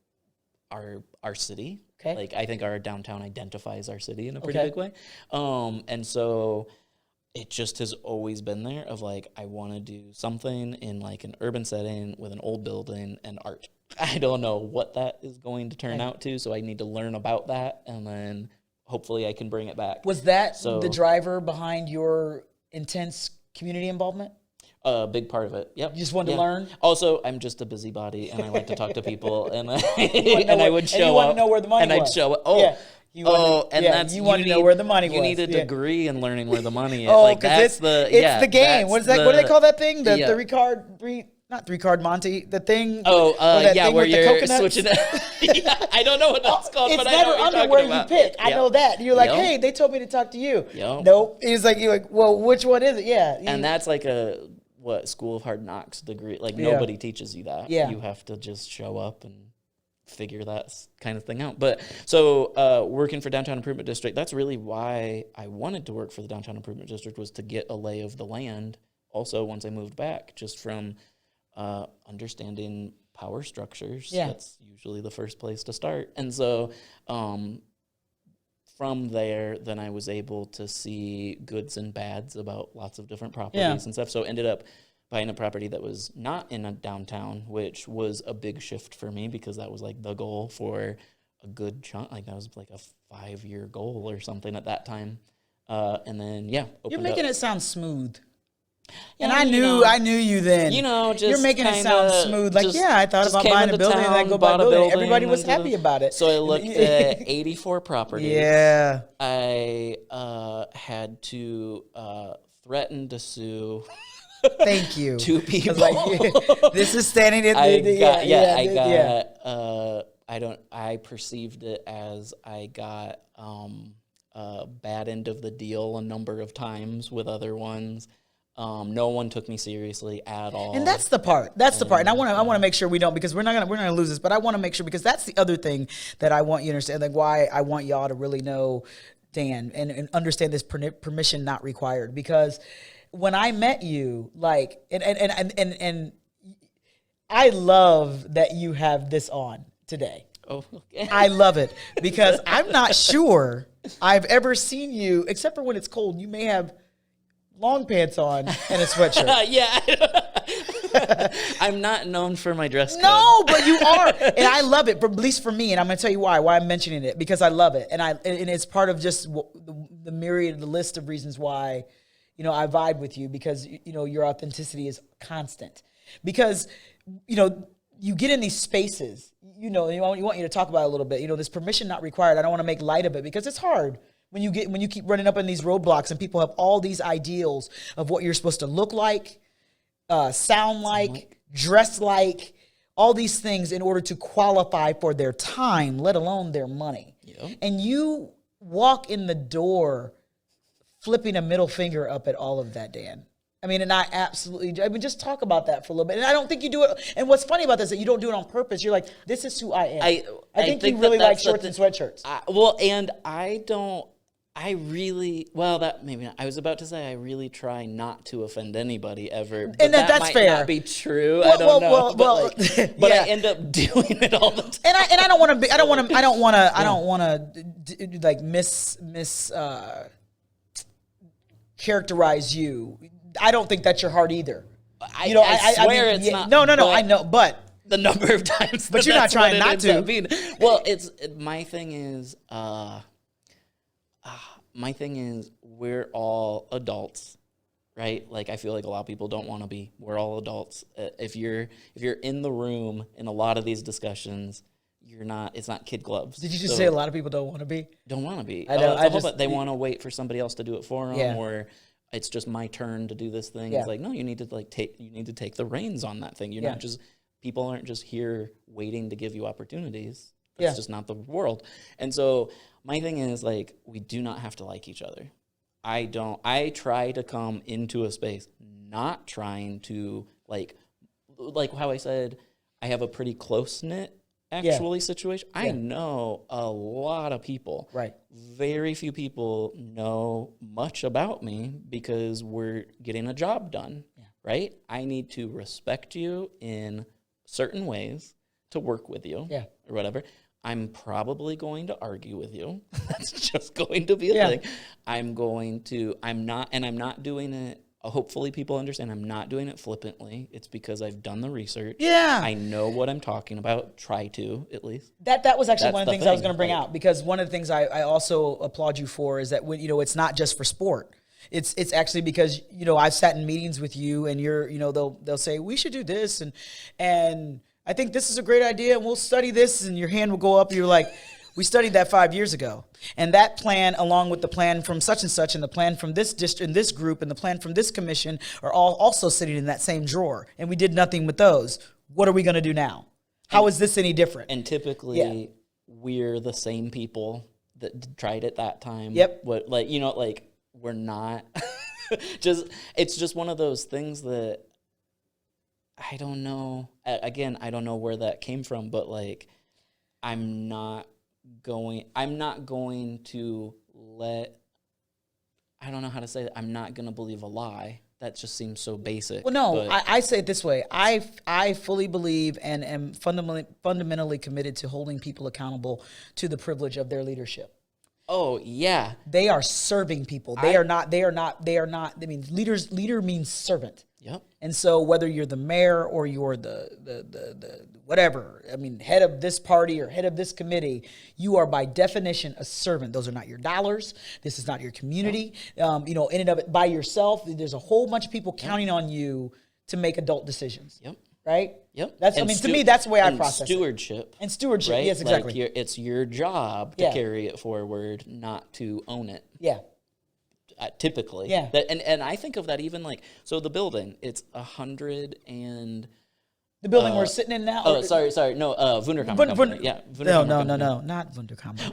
our city. Okay. Like, I think our downtown identifies our city in a pretty big way. And so it just has always been there of like, I want to do something in like an urban setting with an old building and art. I don't know what that is going to turn out to, so I need to learn about that, and then hopefully I can bring it back. Was that the driver behind your intense community involvement? A big part of it. Yep. You just wanted to learn? Also, I'm just a busybody, and I like to talk to people, and I would show up. And you want to know where the money was. And I'd show up. Oh, yeah. You want to know where the money was. You need a degree in learning where the money is. Because it's the game. What do they call that thing? The not three-card Monte, the thing. Where you're switching. I don't know what that's called, it's but I know never what you're under where about. you pick. I know that. You're like, hey, they told me to talk to you. Nope. You're like, well, which one is it? Yeah. And that's like School of Hard Knocks degree. Like, nobody teaches you that. Yeah. You have to just show up and figure that kind of thing out. But so working for Downtown Improvement District, that's really why I wanted to work for the Downtown Improvement District, was to get a lay of the land. Also, once I moved back, just from understanding power structures. That's usually the first place to start. And so from there, then I was able to see goods and bads about lots of different properties and stuff. So ended up buying a property that was not in a downtown, which was a big shift for me, because that was like the goal for a good chunk. Like that was like a 5-year goal or something at that time. And then You're making it sound smooth. Yeah, And I knew you then. Just you're making it sound smooth. Like, I thought about buying a building and then go buy a building. Everybody was happy about it. So I looked at 84 properties. Yeah. I had to threaten to sue. Thank you. 2 people. Like, this is standing at I perceived it as I got a bad end of the deal a number of times with other ones. No one took me seriously at all. And that's the part. And I want to make sure we don't, because we're not gonna lose this, but I want to make sure, because that's the other thing that I want you to understand, like why I want y'all to really know Dan and understand this permission not required. Because when I met you, like, and I love that you have this on today. Oh, okay. I love it because I'm not sure I've ever seen you, except for when it's cold. You may have long pants on and a sweatshirt. Yeah. I'm not known for my dress code. No, but you are. And I love it, at least for me. And I'm going to tell you why I'm mentioning it, because I love it. And it's part of just the myriad, the list of reasons why, I vibe with you, because, your authenticity is constant. Because, you get in these spaces, you want you to talk about it a little bit, this permission not required. I don't want to make light of it because it's hard. When you keep running up in these roadblocks and people have all these ideals of what you're supposed to look like, sound like, dress like, all these things in order to qualify for their time, let alone their money. Yep. And you walk in the door flipping a middle finger up at all of that, Dan. Just talk about that for a little bit. And I don't think you do it. And what's funny about this is that you don't do it on purpose. You're like, this is who I am. I think you really like shorts and sweatshirts. I was about to say I really try not to offend anybody ever. But and that's might fair. Not be true. I don't know. But I end up doing it all the time. And I don't want to. I don't want to characterize you. I don't think that's your heart either. I swear it's not. No. I know, but the number of times. But you're not trying not to. Well, my thing is we're all adults, right? Like I feel like a lot of people don't want to be. We're all adults. If you're in the room in a lot of these discussions, you're not. It's not kid gloves. Did you just say a lot of people don't want to be? Don't want to be. I know. They want to wait for somebody else to do it for them, or it's just my turn to do this thing. Yeah. It's like, no, you need to take the reins on that thing. You're not just. People aren't just here waiting to give you opportunities. That's just not the world. And so my thing is, like, we do not have to like each other. I try to come into a space not trying to, like how I said, I have a pretty close-knit, situation. I know a lot of people. Right. Very few people know much about me because we're getting a job done, right? I need to respect you in certain ways to work with you or whatever. I'm probably going to argue with you. That's just going to be a thing. I'm not doing it. Hopefully people understand I'm not doing it flippantly. It's because I've done the research. Yeah. I know what I'm talking about. Try to, at least. That was actually one of the things I was going to bring out, because one of the things I also applaud you for is that, it's not just for sport. It's actually because, I've sat in meetings with you and you're, they'll say, we should do this. And I think this is a great idea and we'll study this, and your hand will go up. And you're like, we studied that 5 years ago. And that plan, along with the plan from such and such, and the plan from this district and this group, and the plan from this commission, are all also sitting in that same drawer. And we did nothing with those. What are we going to do now? How is this any different? And typically, we're the same people that tried it that time. Yep. We're not. It's just one of those things that I don't know. Again, I don't know where that came from, but I'm not going to let, I don't know how to say that. I'm not going to believe a lie. That just seems so basic. Well, no, I say it this way. I fully believe and am fundamentally committed to holding people accountable to the privilege of their leadership. Oh, yeah. They are serving people. Leader means servant. Yep. And so whether you're the mayor or you're the whatever, I mean, head of this party or head of this committee, you are by definition a servant. Those are not your dollars. This is not your community. You know, in and of it by yourself, there's a whole bunch of people counting on you to make adult decisions. Yep. Right? Yep. That's, And I mean, to me, that's the way I and process stewardship. it. And stewardship. Right? Yes, exactly. Like it's your job to carry it forward, not to own it. Yeah. Typically. Yeah. And I think of that even like, so the building, it's 100 and... The building we're sitting in now? Oh, sorry. No, Wunderkammer. Yeah. No, not Wunderkammer.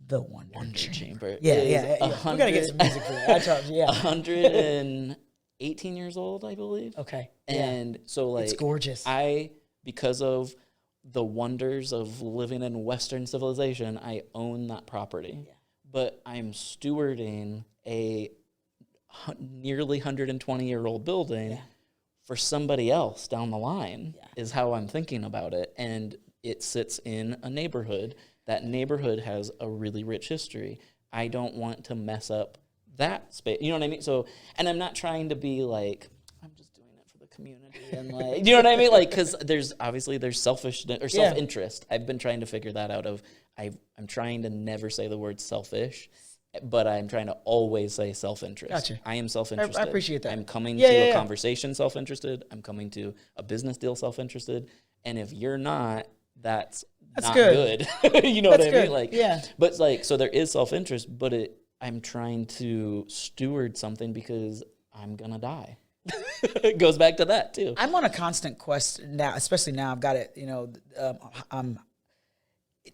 The Wonder Chamber. Yeah. We got to get some music for that. Yeah. 118 years old, I believe. Okay. And so like... It's gorgeous. Because of the wonders of living in Western civilization, I own that property. Yeah. But I'm stewarding a nearly 120-year-old building for somebody else down the line is how I'm thinking about it. And it sits in a neighborhood. That neighborhood has a really rich history. I don't want to mess up that space. You know what I mean? So, and I'm not trying to be like, I'm just doing it for the community. And like, you know what I mean? Like, because there's selfishness or self-interest. I've been trying to figure that out I'm trying to never say the word selfish, but I'm trying to always say self-interest. Gotcha. I am self-interested. I appreciate that. I'm coming to a conversation self-interested. I'm coming to a business deal self-interested. And if you're not, that's not good. You know what I mean? Like, but it's like, so there is self-interest, but I'm trying to steward something because I'm going to die. It goes back to that too. I'm on a constant quest now, especially now I've got it, you know, I'm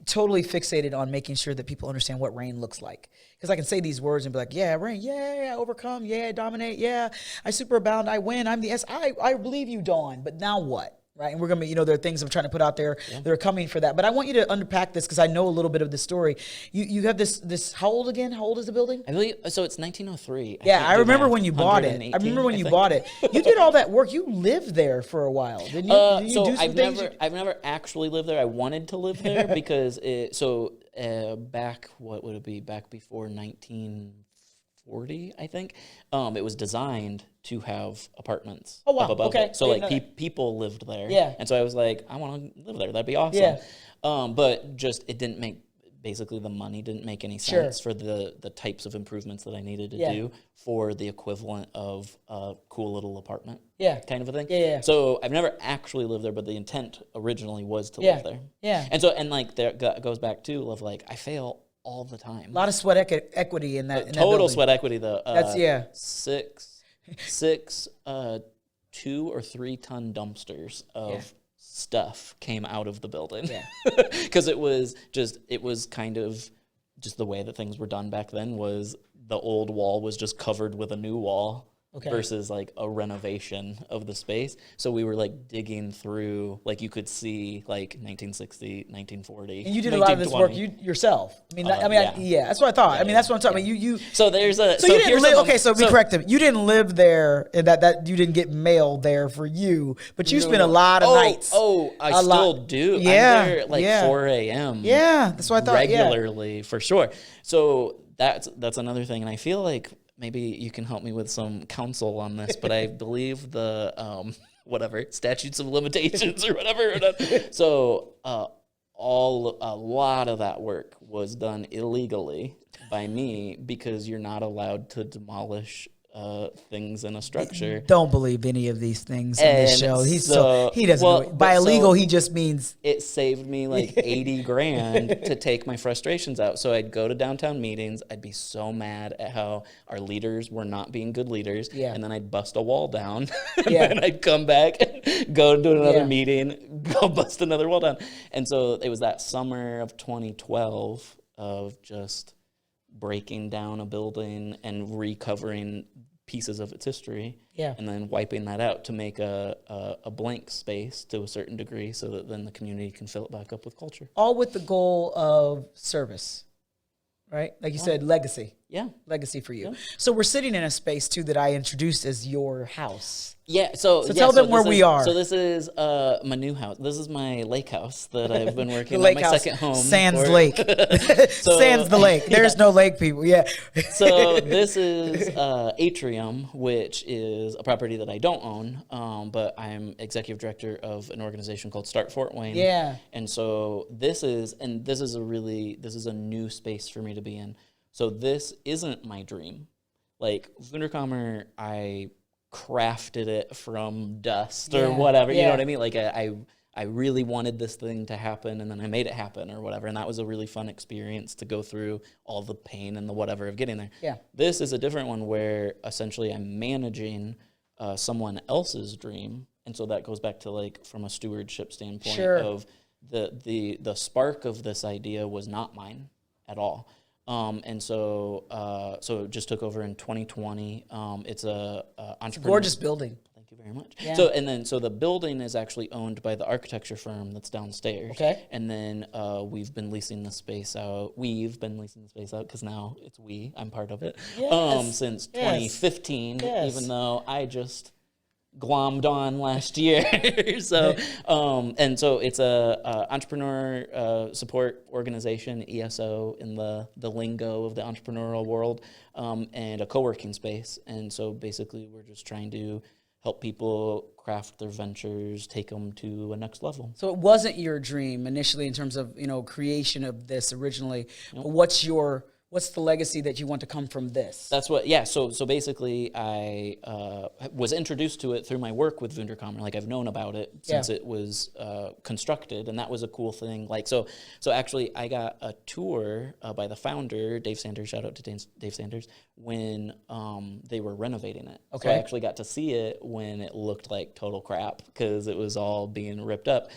totally fixated on making sure that people understand what reign looks like. Because I can say these words and be like, yeah, reign, yeah, overcome, yeah, dominate, yeah, I superabound, I win, I'm the S. I believe you, Dawn, but now what? Right, and we're gonna, you know, there are things I'm trying to put out there that are coming for that. But I want you to unpack this because I know a little bit of the story. You have this. How old again? How old is the building? I believe so. It's 1903. Yeah, I remember when you bought it. I remember when you bought it. You did all that work. You lived there for a while, didn't you? Did you do some things? I've never actually lived there. I wanted to live there because back, what would it be? Back before 1940, I think. It was designed to have apartments. Oh, wow. Up above Okay. it. So like people lived there. Yeah. And so I was like, I want to live there. That'd be awesome. Yeah. But just it didn't make, basically the money didn't make any sense for the types of improvements that I needed to do for the equivalent of a cool little apartment. Yeah. Kind of a thing. Yeah. So I've never actually lived there, but the intent originally was to live there. Yeah. And so, and like there goes back to of like, I fail all the time. A lot of sweat equity in that. Total sweat equity though. That's six 2 or 3 ton dumpsters of stuff came out of the building. Yeah. Because it was kind of just the way that things were done back then was the old wall was just covered with a new wall. Versus like a renovation of the space. So we were like digging through, like you could see like 1960, 1940. And you did a lot of this work yourself. I mean, that's what I thought. I mean, that's what I'm talking about. You. So there's a. So you didn't live. Okay, so be corrected. You didn't live there, and that you didn't get mail there for you, but you spent a lot of nights. I still do. Yeah. I'm there like 4 a.m. Yeah, that's what I thought. Regularly, for sure. So that's another thing, and I feel like. Maybe you can help me with some counsel on this, but I believe the statutes of limitations or whatever. So a lot of that work was done illegally by me because you're not allowed to demolish things in a structure. Don't believe any of these things in this show. He doesn't know. By illegal, he just means it saved me like 80 grand to take my frustrations out. So I'd go to downtown meetings. I'd be so mad at how our leaders were not being good leaders. Yeah. And then I'd bust a wall down. And then I'd come back, go to another meeting, go bust another wall down. And so it was that summer of 2012 of just breaking down a building and recovering pieces of its history, and then wiping that out to make a blank space to a certain degree so that then the community can fill it back up with culture. All with the goal of service, right? Like you said, legacy. legacy for you. Yeah. So we're sitting in a space too that I introduced as your house. Yeah, so tell them where we are. So this is my new house. This is my lake house that I've been working on, lake my house, second home. Sans lake. Sans the lake. There's no lake, people. Yeah. So this is Atrium, which is a property that I don't own, but I'm executive director of an organization called Start Fort Wayne. Yeah. And so this is a new space for me to be in. So this isn't my dream. Like Wunderkammer, I crafted it from dust or whatever. You know what I mean? Like I really wanted this thing to happen, and then I made it happen or whatever. And that was a really fun experience to go through all the pain and the whatever of getting there. Yeah. This is a different one where essentially I'm managing someone else's dream. And so that goes back to like from a stewardship standpoint of the spark of this idea was not mine at all. And so it just took over in 2020. It's a entrepreneur. Gorgeous building. Thank you very much. Yeah. So the building is actually owned by the architecture firm that's downstairs. Okay. And then we've been leasing the space out. Because now it's I'm part of it. Yes. Since 2015, even though I just glommed on last year. So it's a entrepreneur support organization, ESO in the lingo of the entrepreneurial world, and a co-working space. And so basically we're just trying to help people craft their ventures, take them to a next level. So it wasn't your dream initially in terms of, creation of this originally. Nope. But what's the legacy that you want to come from this? That's what, So basically, I was introduced to it through my work with Wunderkammer. Like I've known about it since it was constructed, and that was a cool thing. Like so actually, I got a tour by the founder, Dave Sanders. Shout out to Dave Sanders when they were renovating it. Okay, so I actually got to see it when it looked like total crap because it was all being ripped up.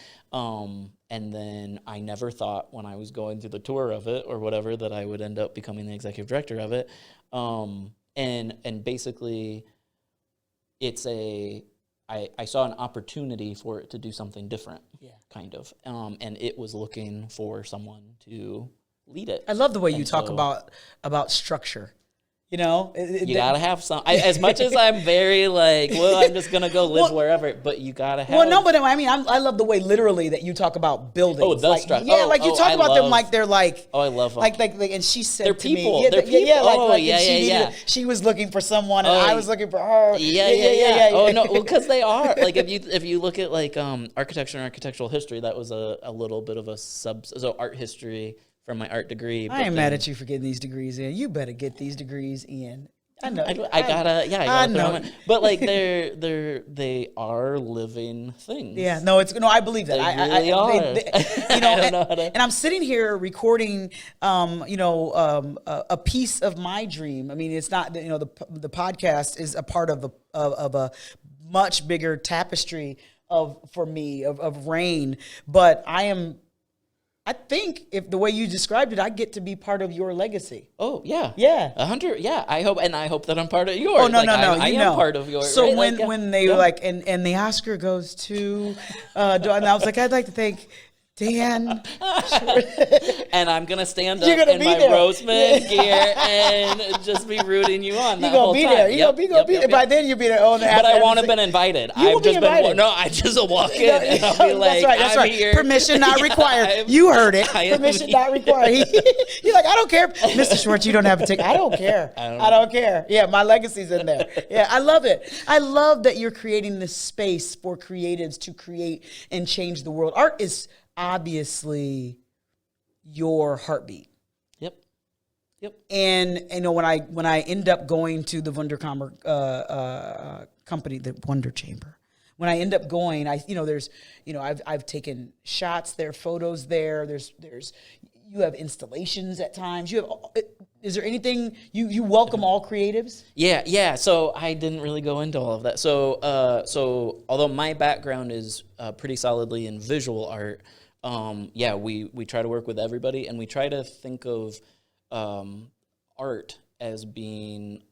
And then I never thought when I was going through the tour of it or whatever that I would end up becoming the executive director of it. And basically I saw an opportunity for it to do something different, kind of. And it was looking for someone to lead it. I love the way you talk about structure. You gotta have some. As much as I'm very like, I'm just gonna go live wherever. But you gotta have. Well, no, but I mean, I love the way literally that you talk about buildings. Oh, the structure. Yeah, like you talk about them like they're like. Oh, I love them. Like, and she said they're to people. me, They're people. She was looking for someone, and I was looking for her. Yeah. Oh no, because they are like if you look at like architecture and architectural history, that was a little bit of a so art history. From my art degree. I ain't mad at you for getting these degrees in. You better get these degrees in. I know. I gotta know. But like they are living things. Yeah, I believe that. They really are. I don't know how to. And I'm sitting here recording, a piece of my dream. I mean, it's not, the podcast is a part of a much bigger tapestry for me of rain. But I think if the way you described it, I get to be part of your legacy. Oh yeah, 100. Yeah, I hope that I'm part of yours. Oh no, I am part of yours. So right? when they were like, and the Oscar goes to, and I was like, I'd like to thank Dan. And I'm gonna stand up in my Roseman gear and just be rooting you on. You're gonna be there. You're gonna be there. By then you'll be there. But I won't have been invited. I just walk in and I'll be like, that's right. Here. Permission not required. You heard it. Permission not required. You're like, I don't care, Mr. Swartz. You don't have a ticket. I don't care. I don't care. Yeah, my legacy's in there. Yeah, I love it. I love that you're creating this space for creatives to create and change the world. Art is obviously your heartbeat. Yep. And when I end up going to the Wunderkammer company, the Wonder Chamber, when I end up going, I've taken shots there, photos there. There's you have installations at times. Is there anything you welcome all creatives? Yeah. So I didn't really go into all of that. So although my background is pretty solidly in visual art, we try to work with everybody, and we try to think of art as being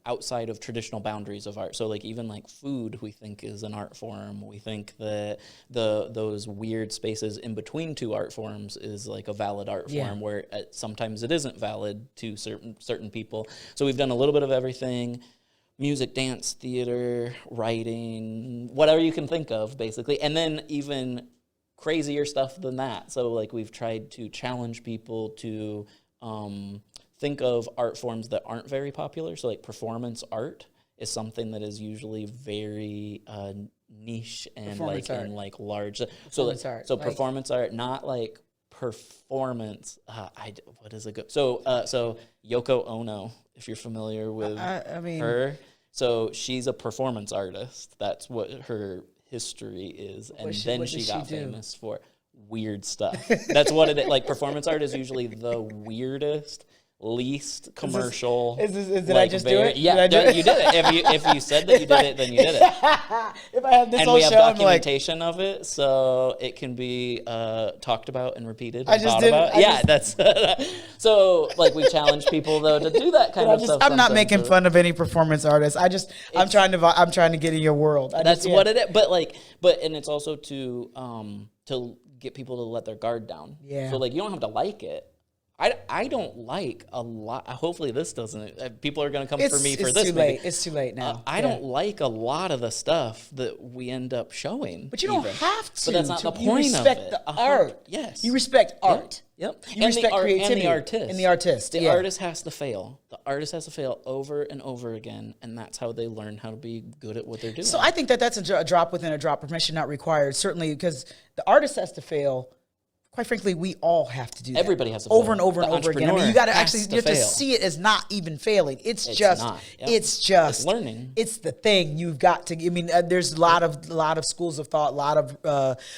outside of traditional boundaries of art. So like even like food, we think is an art form. We think that those weird spaces in between two art forms is like a valid art form, where sometimes it isn't valid to certain people. So we've done a little bit of everything: music, dance, theater, writing, whatever you can think of, basically. And then even crazier stuff than that. So like we've tried to challenge people to think of art forms that aren't very popular. So like performance art is something that is usually very niche and like large. Performance art. So like, performance art, not like performance. What is it? So Yoko Ono, if you're familiar with her. So she's a performance artist. That's what her history is. And then she got famous for weird stuff. That's what it is. Like performance art is usually the weirdest, least commercial. Did I just do it? Yeah, you did it. If you said that you did it, then you did it. If I have this and whole we have show, documentation of it, so it can be talked about and repeated. And thought about. That's so. Like we challenge people though to do that kind of stuff. I'm not making fun of any performance artist. I'm trying to get in your world. That's what it is. But and it's also to get people to let their guard down. Yeah. So like you don't have to like it. I don't like a lot. Hopefully this doesn't. People are going to come for me for this. It's too late. It's too late now. I don't like a lot of the stuff that we end up showing. But you don't have to. But that's not the point of it. You respect the art. Yes. You respect art. Yep. You respect creativity. And the artist. And the artist. The artist has to fail. The artist has to fail over and over again, and that's how they learn how to be good at what they're doing. So I think that's a drop within a drop, permission not required. Certainly, because the artist has to fail. Quite frankly, we all have to do that. Everybody has to over and over and over again. I mean, you got to actually you have to see it as not even failing. It's just learning. It's the thing you've got to. I mean, there's a lot of schools of thought, a lot of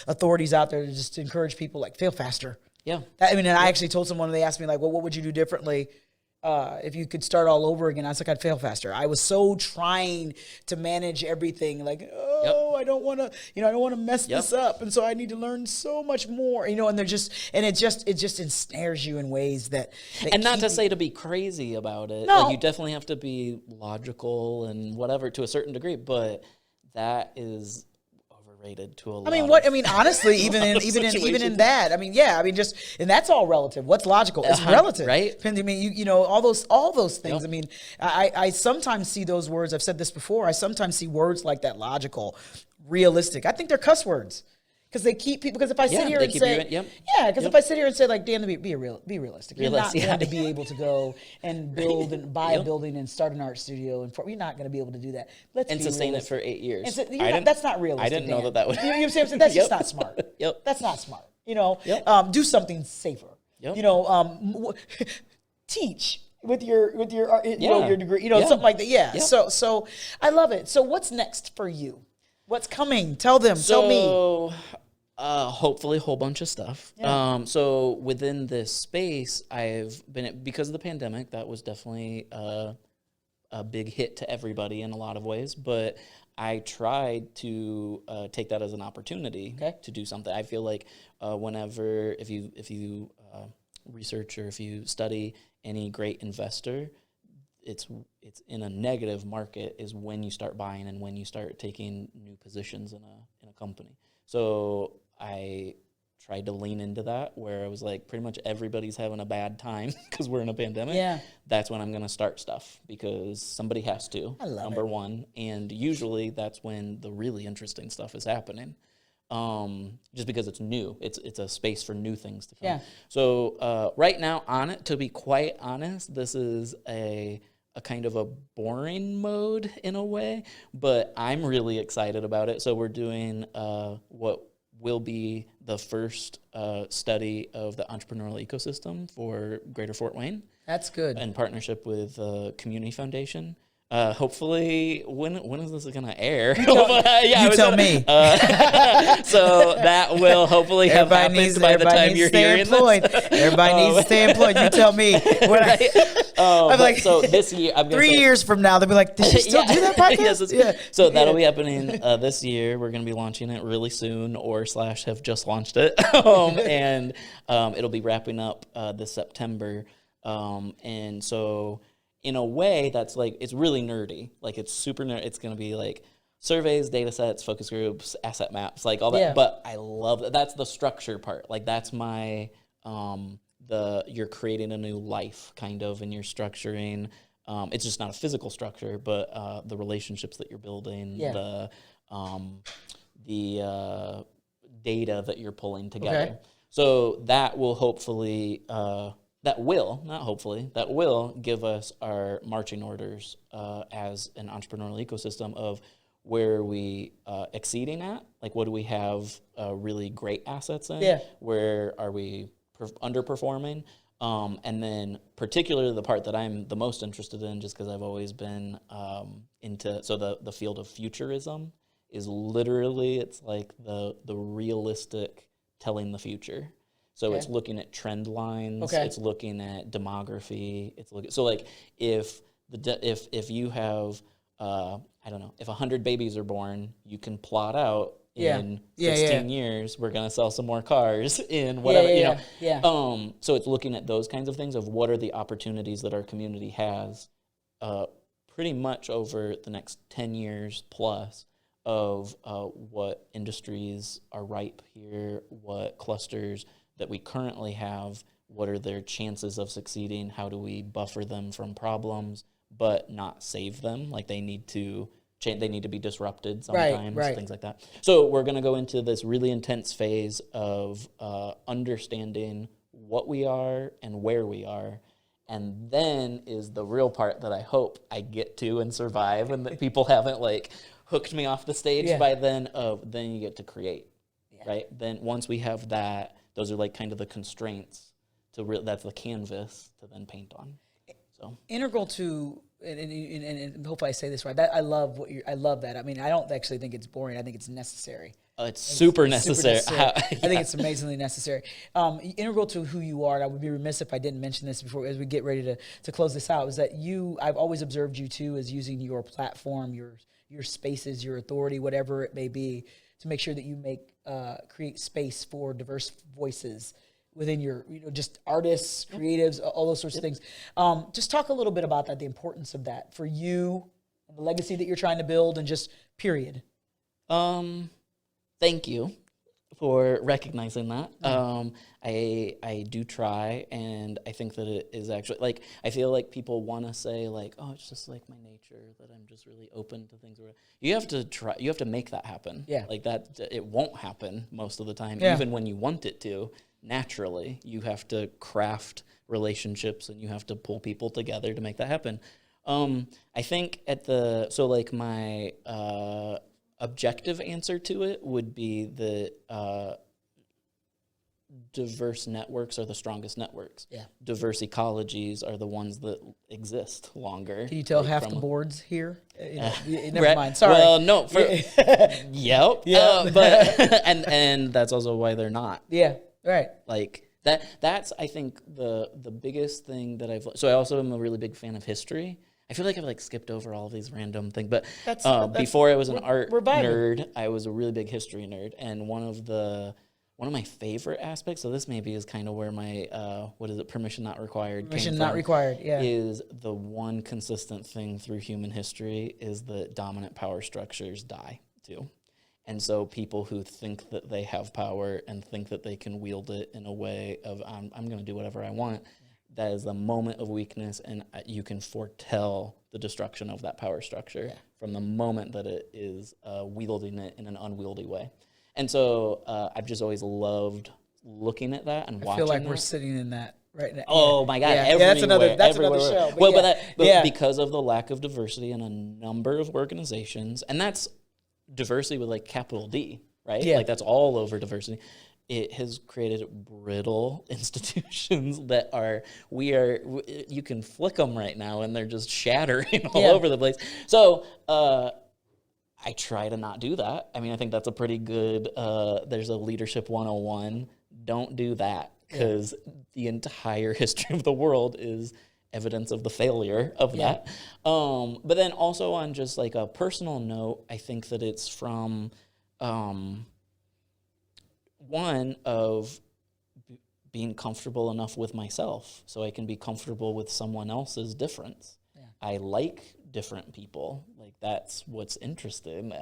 authorities out there to just encourage people like fail faster. Yeah. And I actually told someone, they asked me like, well, what would you do differently if you could start all over again? I was like, I'd fail faster. I was so trying to manage everything, like, I don't want to, mess this up, and so I need to learn so much more, and it just ensnares you in ways that and not to say to be crazy about it. No. Like, you definitely have to be logical and whatever to a certain degree, but that is overrated to a lot. Honestly, even in that, and that's all relative. What's logical is relative, right? All those things. Yep. I sometimes see those words. I've said this before. I sometimes see words like that, logical, realistic. I think they're cuss words. Because they keep people. Because if I sit here and say, if I sit here and say, like, Dan, be realistic. You're not going to be able to go and build and buy a building and start an art studio, and you're not going to be able to do that. And sustain it for 8 years. That's not realistic. I didn't know that would. You know what I'm saying? That's just not smart. That's not smart. Do something safer. Teach with your degree. Something like that. Yeah. Yep. So I love it. So what's next for you? What's coming? Tell them. Tell me. Hopefully a whole bunch of stuff. Yeah. So within this space, I've been, because of the pandemic, that was definitely a big hit to everybody in a lot of ways. But I tried to take that as an opportunity to do something. I feel like whenever, if you research or if you study any great investor, it's in a negative market is when you start buying and when you start taking new positions in a company. So I tried to lean into that, where I was like, pretty much everybody's having a bad time because we're in a pandemic. Yeah. That's when I'm going to start stuff, because somebody has to. I love number one. And usually that's when the really interesting stuff is happening. Just because it's new. It's a space for new things to come. Yeah. So right now on it, to be quite honest, this is a kind of a boring mode in a way, but I'm really excited about it. So we're doing what will be the first study of the entrepreneurial ecosystem for Greater Fort Wayne. That's good. In partnership with Community Foundation. Hopefully, when is this going to air? You tell me. So that will hopefully have happened by the time you're hearing this. Everybody needs to stay employed. You tell me. I'm like, so this year, I'm gonna 3 years from now, they'll be like, did she still do that podcast? So that'll be happening this year. We're going to be launching it really soon, or / have just launched it. And it'll be wrapping up this September. And so in a way that's like, it's really nerdy. Like it's super nerd. It's going to be like surveys, data sets, focus groups, asset maps, like all that. Yeah. But I love that. That's the structure part. Like that's my, you're creating a new life kind of, and you're structuring, it's just not a physical structure, but the relationships that you're building, the data that you're pulling together. Okay. So that will hopefully, that will give us our marching orders as an entrepreneurial ecosystem of where are we exceeding at? Like, what do we have really great assets in? Yeah. Where are we underperforming? And then particularly the part that I'm the most interested in, just because I've always been into, so the field of futurism is literally, it's like the realistic telling the future. So it's looking at trend lines. It's looking at demography. It's looking, so like if you have I don't know, if 100 babies are born, you can plot out in 16 years we're gonna sell some more cars in whatever So it's looking at those kinds of things of what are the opportunities that our community has, pretty much over the next 10 years plus of what industries are ripe here, what clusters that we currently have, what are their chances of succeeding, how do we buffer them from problems, but not save them, like they need to change, they need to be disrupted sometimes, things like that. So we're going to go into this really intense phase of understanding what we are and where we are, and then is the real part that I hope I get to and survive, and that people haven't like hooked me off the stage by then, then you get to create, right? Then once we have that, those are like kind of the constraints to that's the canvas to then paint on. So integral to, and hopefully I say this right, that I love that. I mean, I don't actually think it's boring. I think it's necessary. It's super necessary. I think it's amazingly necessary. Integral to who you are, and I would be remiss if I didn't mention this before as we get ready to close this out, is that I've always observed you too as using your platform, your spaces, your authority, whatever it may be, to make sure that you create space for diverse voices within your, just artists, creatives, all those sorts of things. Just talk a little bit about that, the importance of that for you, and the legacy that you're trying to build, and just period. Thank you for recognizing that. I do try, and I think that it is actually, like, I feel like people want to say, like, oh, it's just like my nature, that I'm just really open to things. You have to try, you have to make that happen. Yeah. Like that, it won't happen most of the time, even when you want it to. Naturally, you have to craft relationships, and you have to pull people together to make that happen. I think my objective answer to it would be that diverse networks are the strongest networks. Yeah. Diverse ecologies are the ones that exist longer. Can you tell half the boards here? Never mind. Sorry. Well, no. Yep. But and that's also why they're not. Yeah. Right. Like that's I think the biggest thing that so I also am a really big fan of history. I feel like I've like skipped over all of these random things, but before I was an art nerd, I was a really big history nerd, and one of my favorite aspects, so this maybe is kind of where my permission not required is the one consistent thing through human history is that dominant power structures die too. And so people who think that they have power and think that they can wield it in a way of I'm going to do whatever I want, that is the moment of weakness, and you can foretell the destruction of that power structure from the moment that it is wielding it in an unwieldy way. And so I've just always loved looking at that and watching. I feel like we're sitting in that right now. Oh my God! Everywhere, that's another show. But because of the lack of diversity in a number of organizations, and that's diversity with like capital D, right? Yeah. Like that's all over diversity. It has created brittle institutions that you can flick them right now and they're just shattering all over the place. So I try to not do that. I mean, I think that's a pretty good, there's a leadership 101. Don't do that, because the entire history of the world is evidence of the failure of that. But then also on just like a personal note, I think that it's from one of being comfortable enough with myself so I can be comfortable with someone else's difference. I like different people. Like, that's what's interesting.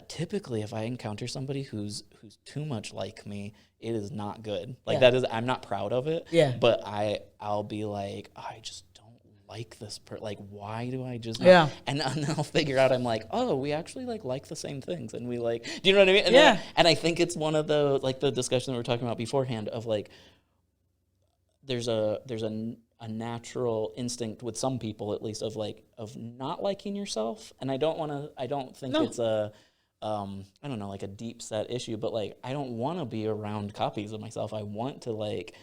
Typically, if I encounter somebody who's too much like me, it is not good. Like, I'm not proud of it. Yeah. But I'll be like, I just don't like this like, why do I just not? Yeah. And then I'll figure out, I'm like, oh, we actually like the same things, and we like, do you know what I mean? And Yeah. and I think it's one of the, like, the discussion that we were talking about beforehand of, like, there's a natural instinct with some people, at least, of not liking yourself. And I don't think it's a I don't know, like a deep set issue, but like, I don't want to be around copies of myself. I want to like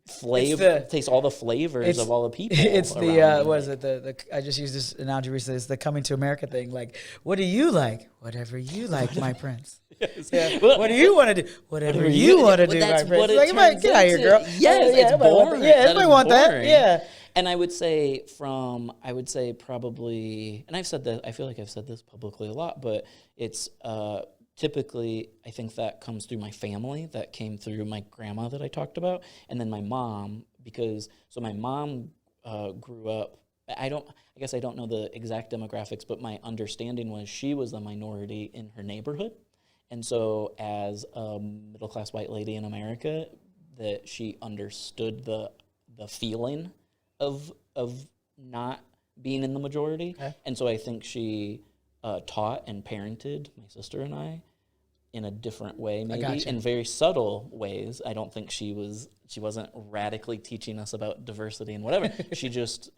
taste all the flavors of all the people. It's around me. what is it? I just used this analogy recently. It's the Coming to America thing. Like, what do you like? Whatever you like, my prince. Yes. Yeah. What do you want to do? Whatever you want to do, my prince. Like, get out of here, girl. Yes, it's boring. Everybody want that. Yeah. And I would say probably, and I've said that, I feel like I've said this publicly a lot, but it's typically, I think that comes through my family, that came through my grandma that I talked about, and then my mom, so my mom grew up, I guess I don't know the exact demographics, but my understanding was she was the minority in her neighborhood. And so as a middle-class white lady in America, that she understood the feeling of not being in the majority. Okay. And so I think she taught and parented my sister and I in a different way, maybe in very subtle ways. I don't think she wasn't radically teaching us about diversity and whatever. She just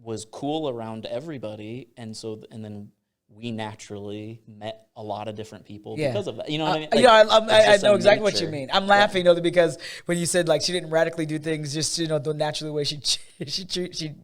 was cool around everybody, and then we naturally met a lot of different people because of that. You know what I mean? Like, I know exactly what you mean. I'm laughing though, because when you said like she didn't radically do things just the natural way she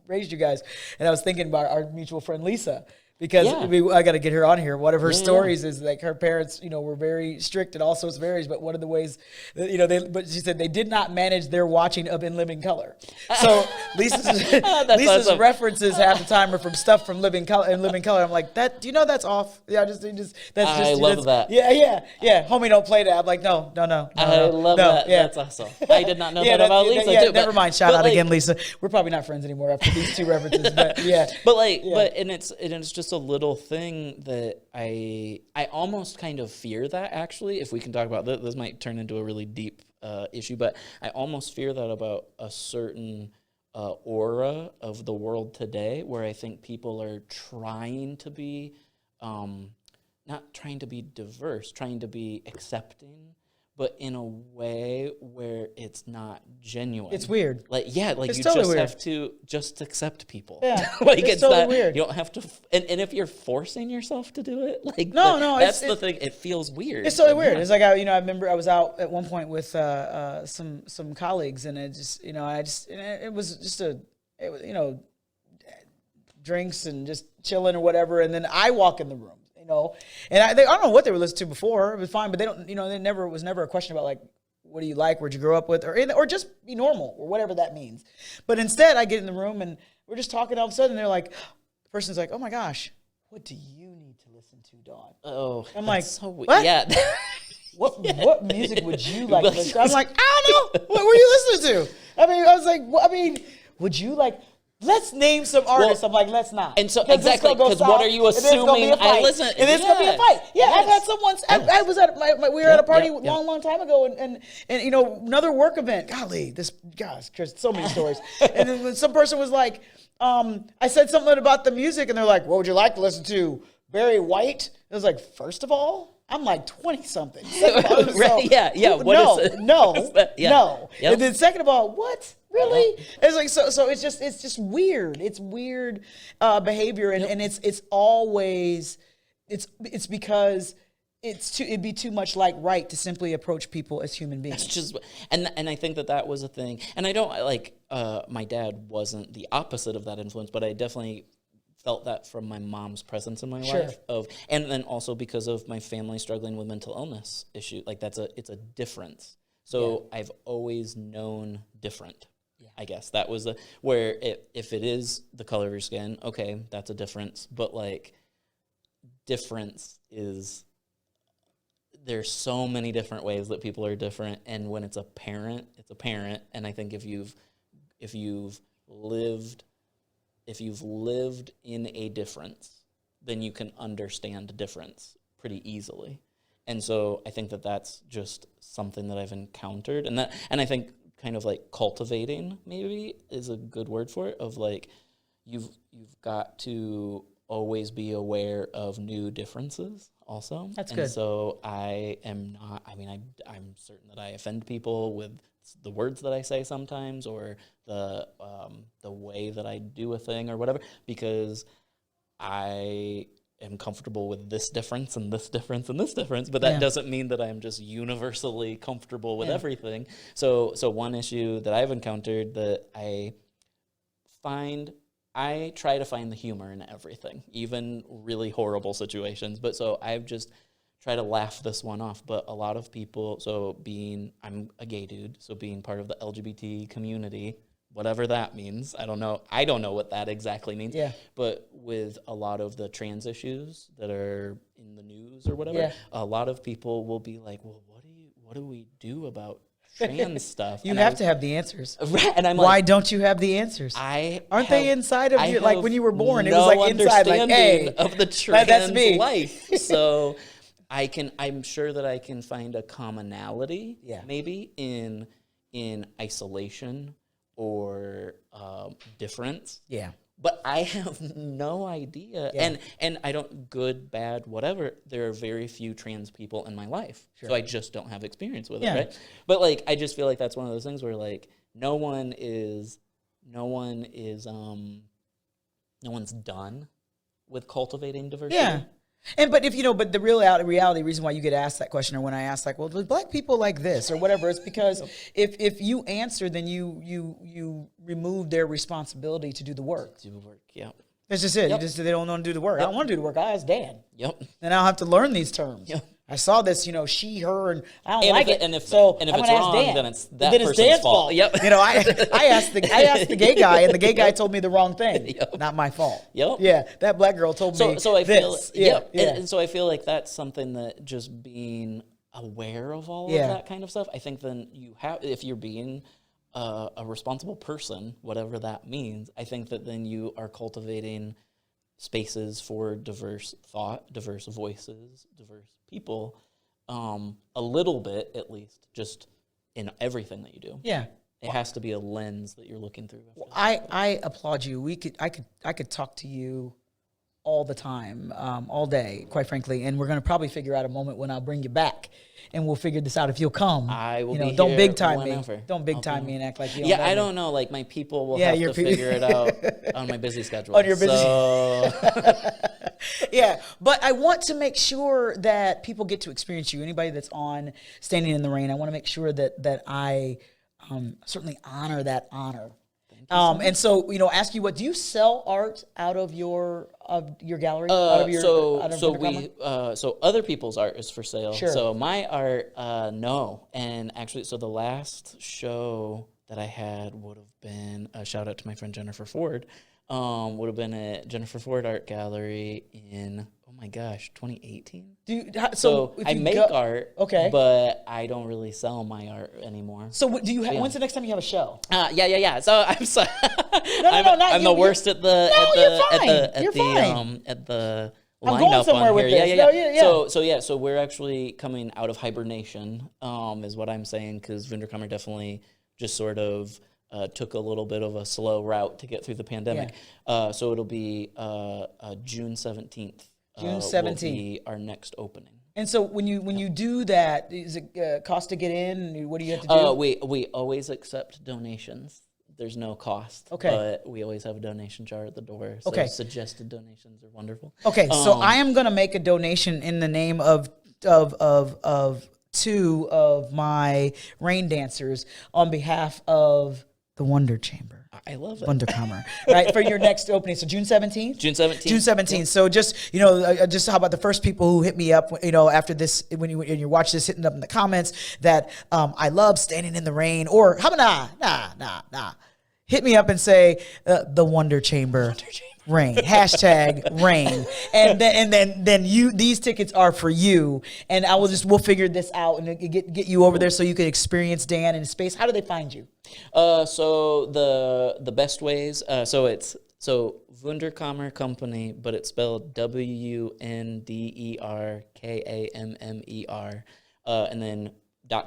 raised you guys, and I was thinking about our mutual friend Lisa. Because I got to get her on here. One of her stories is like her parents, were very strict in all sorts of areas. But one of the ways, but she said they did not manage their watching of In Living Color. So Lisa's awesome. references half the time are from stuff from Living Color. I'm like, that's off. Yeah, I love that. Yeah. Homie, don't play that. I'm like, no. I love that. Yeah. That's awesome. I did not know that about Lisa too. Never mind. Shout out again, Lisa. We're probably not friends anymore after these two references. But yeah. But it's just a little thing that I almost kind of fear that, actually, if we can talk about this might turn into a really deep issue, but I almost fear that about a certain aura of the world today, where I think people are trying to be not trying to be diverse, trying to be accepting, but in a way where it's not genuine. It's weird. Like, it's you totally just weird. have to just accept people. Yeah, it's totally not, weird. You don't have to, and if you're forcing yourself to do it, that's the thing. It feels weird. It's totally weird. It's like, I remember I was out at one point with some colleagues, and it just, it was just drinks and just chilling or whatever, and then I walk in the room. And I don't know what they were listening to before. It was fine, but they don't. It was never a question about like, what do you like? Where'd you grow up with? Or just be normal or whatever that means. But instead, I get in the room and we're just talking. All of a sudden, they're like, the person's like, oh my gosh, what do you need to listen to, Dawn? Oh, I'm like, so what? Yeah. What music would you like to listen to? I'm like, I don't know. What were you listening to? I was like, would you like? Let's name some artists. Well, I'm like, let's not. And so exactly, because what are you assuming? I listen, and it's gonna be a fight. Yeah, yes. I've had someone. I was at we were at a party long time ago, and another work event. Golly, Chris, so many stories. And then when some person was like, I said something about the music, and they're like, what would you like to listen to? Barry White. I was like, first of all, I'm like 20-something. Right, yeah. No. Yep. And then second of all, what? Really? It's like so. It's just weird. It's weird behavior, and it's always it's because it'd be too much like right to simply approach people as human beings. That's just, and I think that was a thing. And I don't like my dad wasn't the opposite of that influence, but I definitely felt that from my mom's presence in my life, and then also because of my family struggling with mental illness issue. Like it's a difference. So I've always known different. I guess that was where if it is the color of your skin, okay, that's a difference. But like, difference is, there's so many different ways that people are different, and when it's a parent, it's a parent. And I think if you've lived if you've lived in a difference, then you can understand difference pretty easily. And so I think that that's just something that I've encountered, and I think kind of like cultivating maybe is a good word for it, of like you've got to always be aware of new differences also. That's and good. So I am not, I mean, I'm certain that I offend people with the words that I say sometimes, or the way that I do a thing or whatever, because I am comfortable with this difference and this difference and this difference, but that doesn't mean that I'm just universally comfortable with everything. So one issue that I've encountered that I try to find the humor in everything, even really horrible situations. But so I've just tried to laugh this one off. But a lot of people, I'm a gay dude, so being part of the LGBT community, whatever that means, I don't know what that exactly means. Yeah. But with a lot of the trans issues that are in the news or whatever, a lot of people will be like, well, what do we do about trans stuff? You have to have the answers. And I'm why like, don't you have the answers? Aren't they inside of you? Like when you were born, no, it was like inside, like, hey, of the trans that's me. life. So I'm sure that I can find a commonality, maybe in isolation or difference. Yeah. But I have no idea. Yeah. And I don't, good, bad, whatever, there are very few trans people in my life. Sure. So I just don't have experience with it, right? But like I just feel like that's one of those things where like no one's done with cultivating diversity. Yeah. But but the reality reason why you get asked that question, or when I ask like, well, do black people like this or whatever, it's because if you answer, then you remove their responsibility to do the work. Yeah. That's just it. Yep. They don't want to do the work. Yep. I don't want to do the work. I ask Dan. Yep. And I'll have to learn these terms. Yep. I saw this, she, her, and I don't like it. And if it's wrong, then it's that person's fault. Yep. I asked the gay guy, and the gay guy told me the wrong thing. Yep. Not my fault. Yep. Yeah. That black girl told me so I feel this. And so I feel like that's something that just being aware of all of that kind of stuff. I think then you have, if you're being a responsible person, whatever that means, I think that then you are cultivating spaces for diverse thought, diverse voices, diverse people, a little bit at least, just in everything that you do. Yeah, it has to be a lens that you're looking through. I applaud you. I could talk to you all the time, all day, quite frankly, and we're going to probably figure out a moment when I'll bring you back, and we'll figure this out. If you'll come, I will. Be don't here big time whenever. me. Don't big time me and act like you. Yeah, I don't know. Like my people will have to figure it out on my busy schedule. On your busy. Yeah, but I want to make sure that people get to experience you. Anybody that's on Standing in the Rain, I want to make sure that I certainly honor that honor. And so, ask you, what do you sell art out of your gallery? So other people's art is for sale. Sure. So my art, no. And actually, so the last show that I had would have been a shout out to my friend Jennifer Ford. Would have been at Jennifer Ford Art Gallery in 2018. So I make art, okay, but I don't really sell my art anymore. So do you? When's the next time you have a show? Yeah. So I'm sorry. I'm the worst at the I'm going somewhere with this. So we're actually coming out of hibernation, is what I'm saying, because Wunderkammer definitely just sort of took a little bit of a slow route to get through the pandemic. So it'll be June 17th. June 17th will be our next opening. And so when you do that, is it cost to get in? What do you have to do? We always accept donations. There's no cost. Okay. But we always have a donation jar at the door. So suggested donations are wonderful. Okay. So I am going to make a donation in the name of two of my rain dancers on behalf of the Wonder Chamber. I love it. Wunderkammer, right? For your next opening. So June 17th? June 17th. June 17th. Yep. So just how about the first people who hit me up, after this, when you watch this, hitting up in the comments that I love Standing in the Rain, or how about nah. Hit me up and say the Wonder Chamber. Rain, hashtag rain, and then these tickets are for you, and we'll figure this out and get you over there so you can experience Dan in space. How do they find you? So the best ways, so it's So Wunderkammer Company, but it's spelled WUNDERKAMMER. And then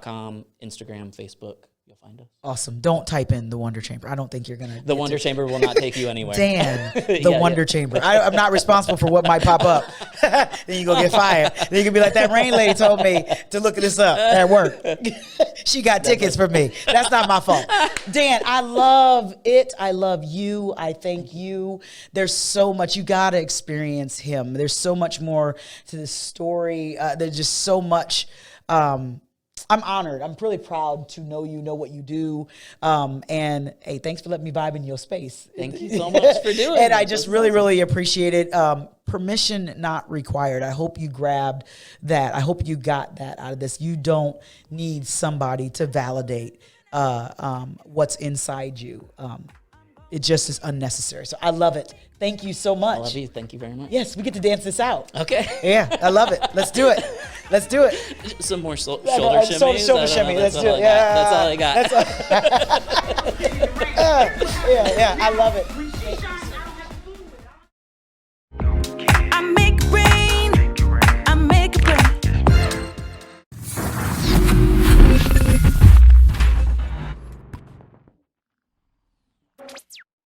.com, Instagram, Facebook. You'll find us. Awesome. Don't type in the Wonder Chamber. I don't think you're gonna. The Wonder Chamber will not take you anywhere. Dan, the Wonder Chamber. I'm not responsible for what might pop up. Then you go get fired. Then you can be like, that rain lady told me to look this up at work. She got tickets for me. That's not my fault. Dan, I love it. I love you. I thank you. There's so much. You got to experience him. There's so much more to the story. There's just so much. I'm honored. I'm really proud to know you, know what you do. And hey, thanks for letting me vibe in your space. Thank you so much for doing it. And I just really appreciate it. Permission not required. I hope you grabbed that. I hope you got that out of this. You don't need somebody to validate what's inside you. It just is unnecessary. So I love it. Thank you so much. I love you. Thank you very much. Yes, we get to dance this out. Okay. Yeah, I love it. Let's do it. Let's do it. Some more shoulder Shoulder shimmies. shimmy. Let's do it. That's all I got. Yeah, I love it.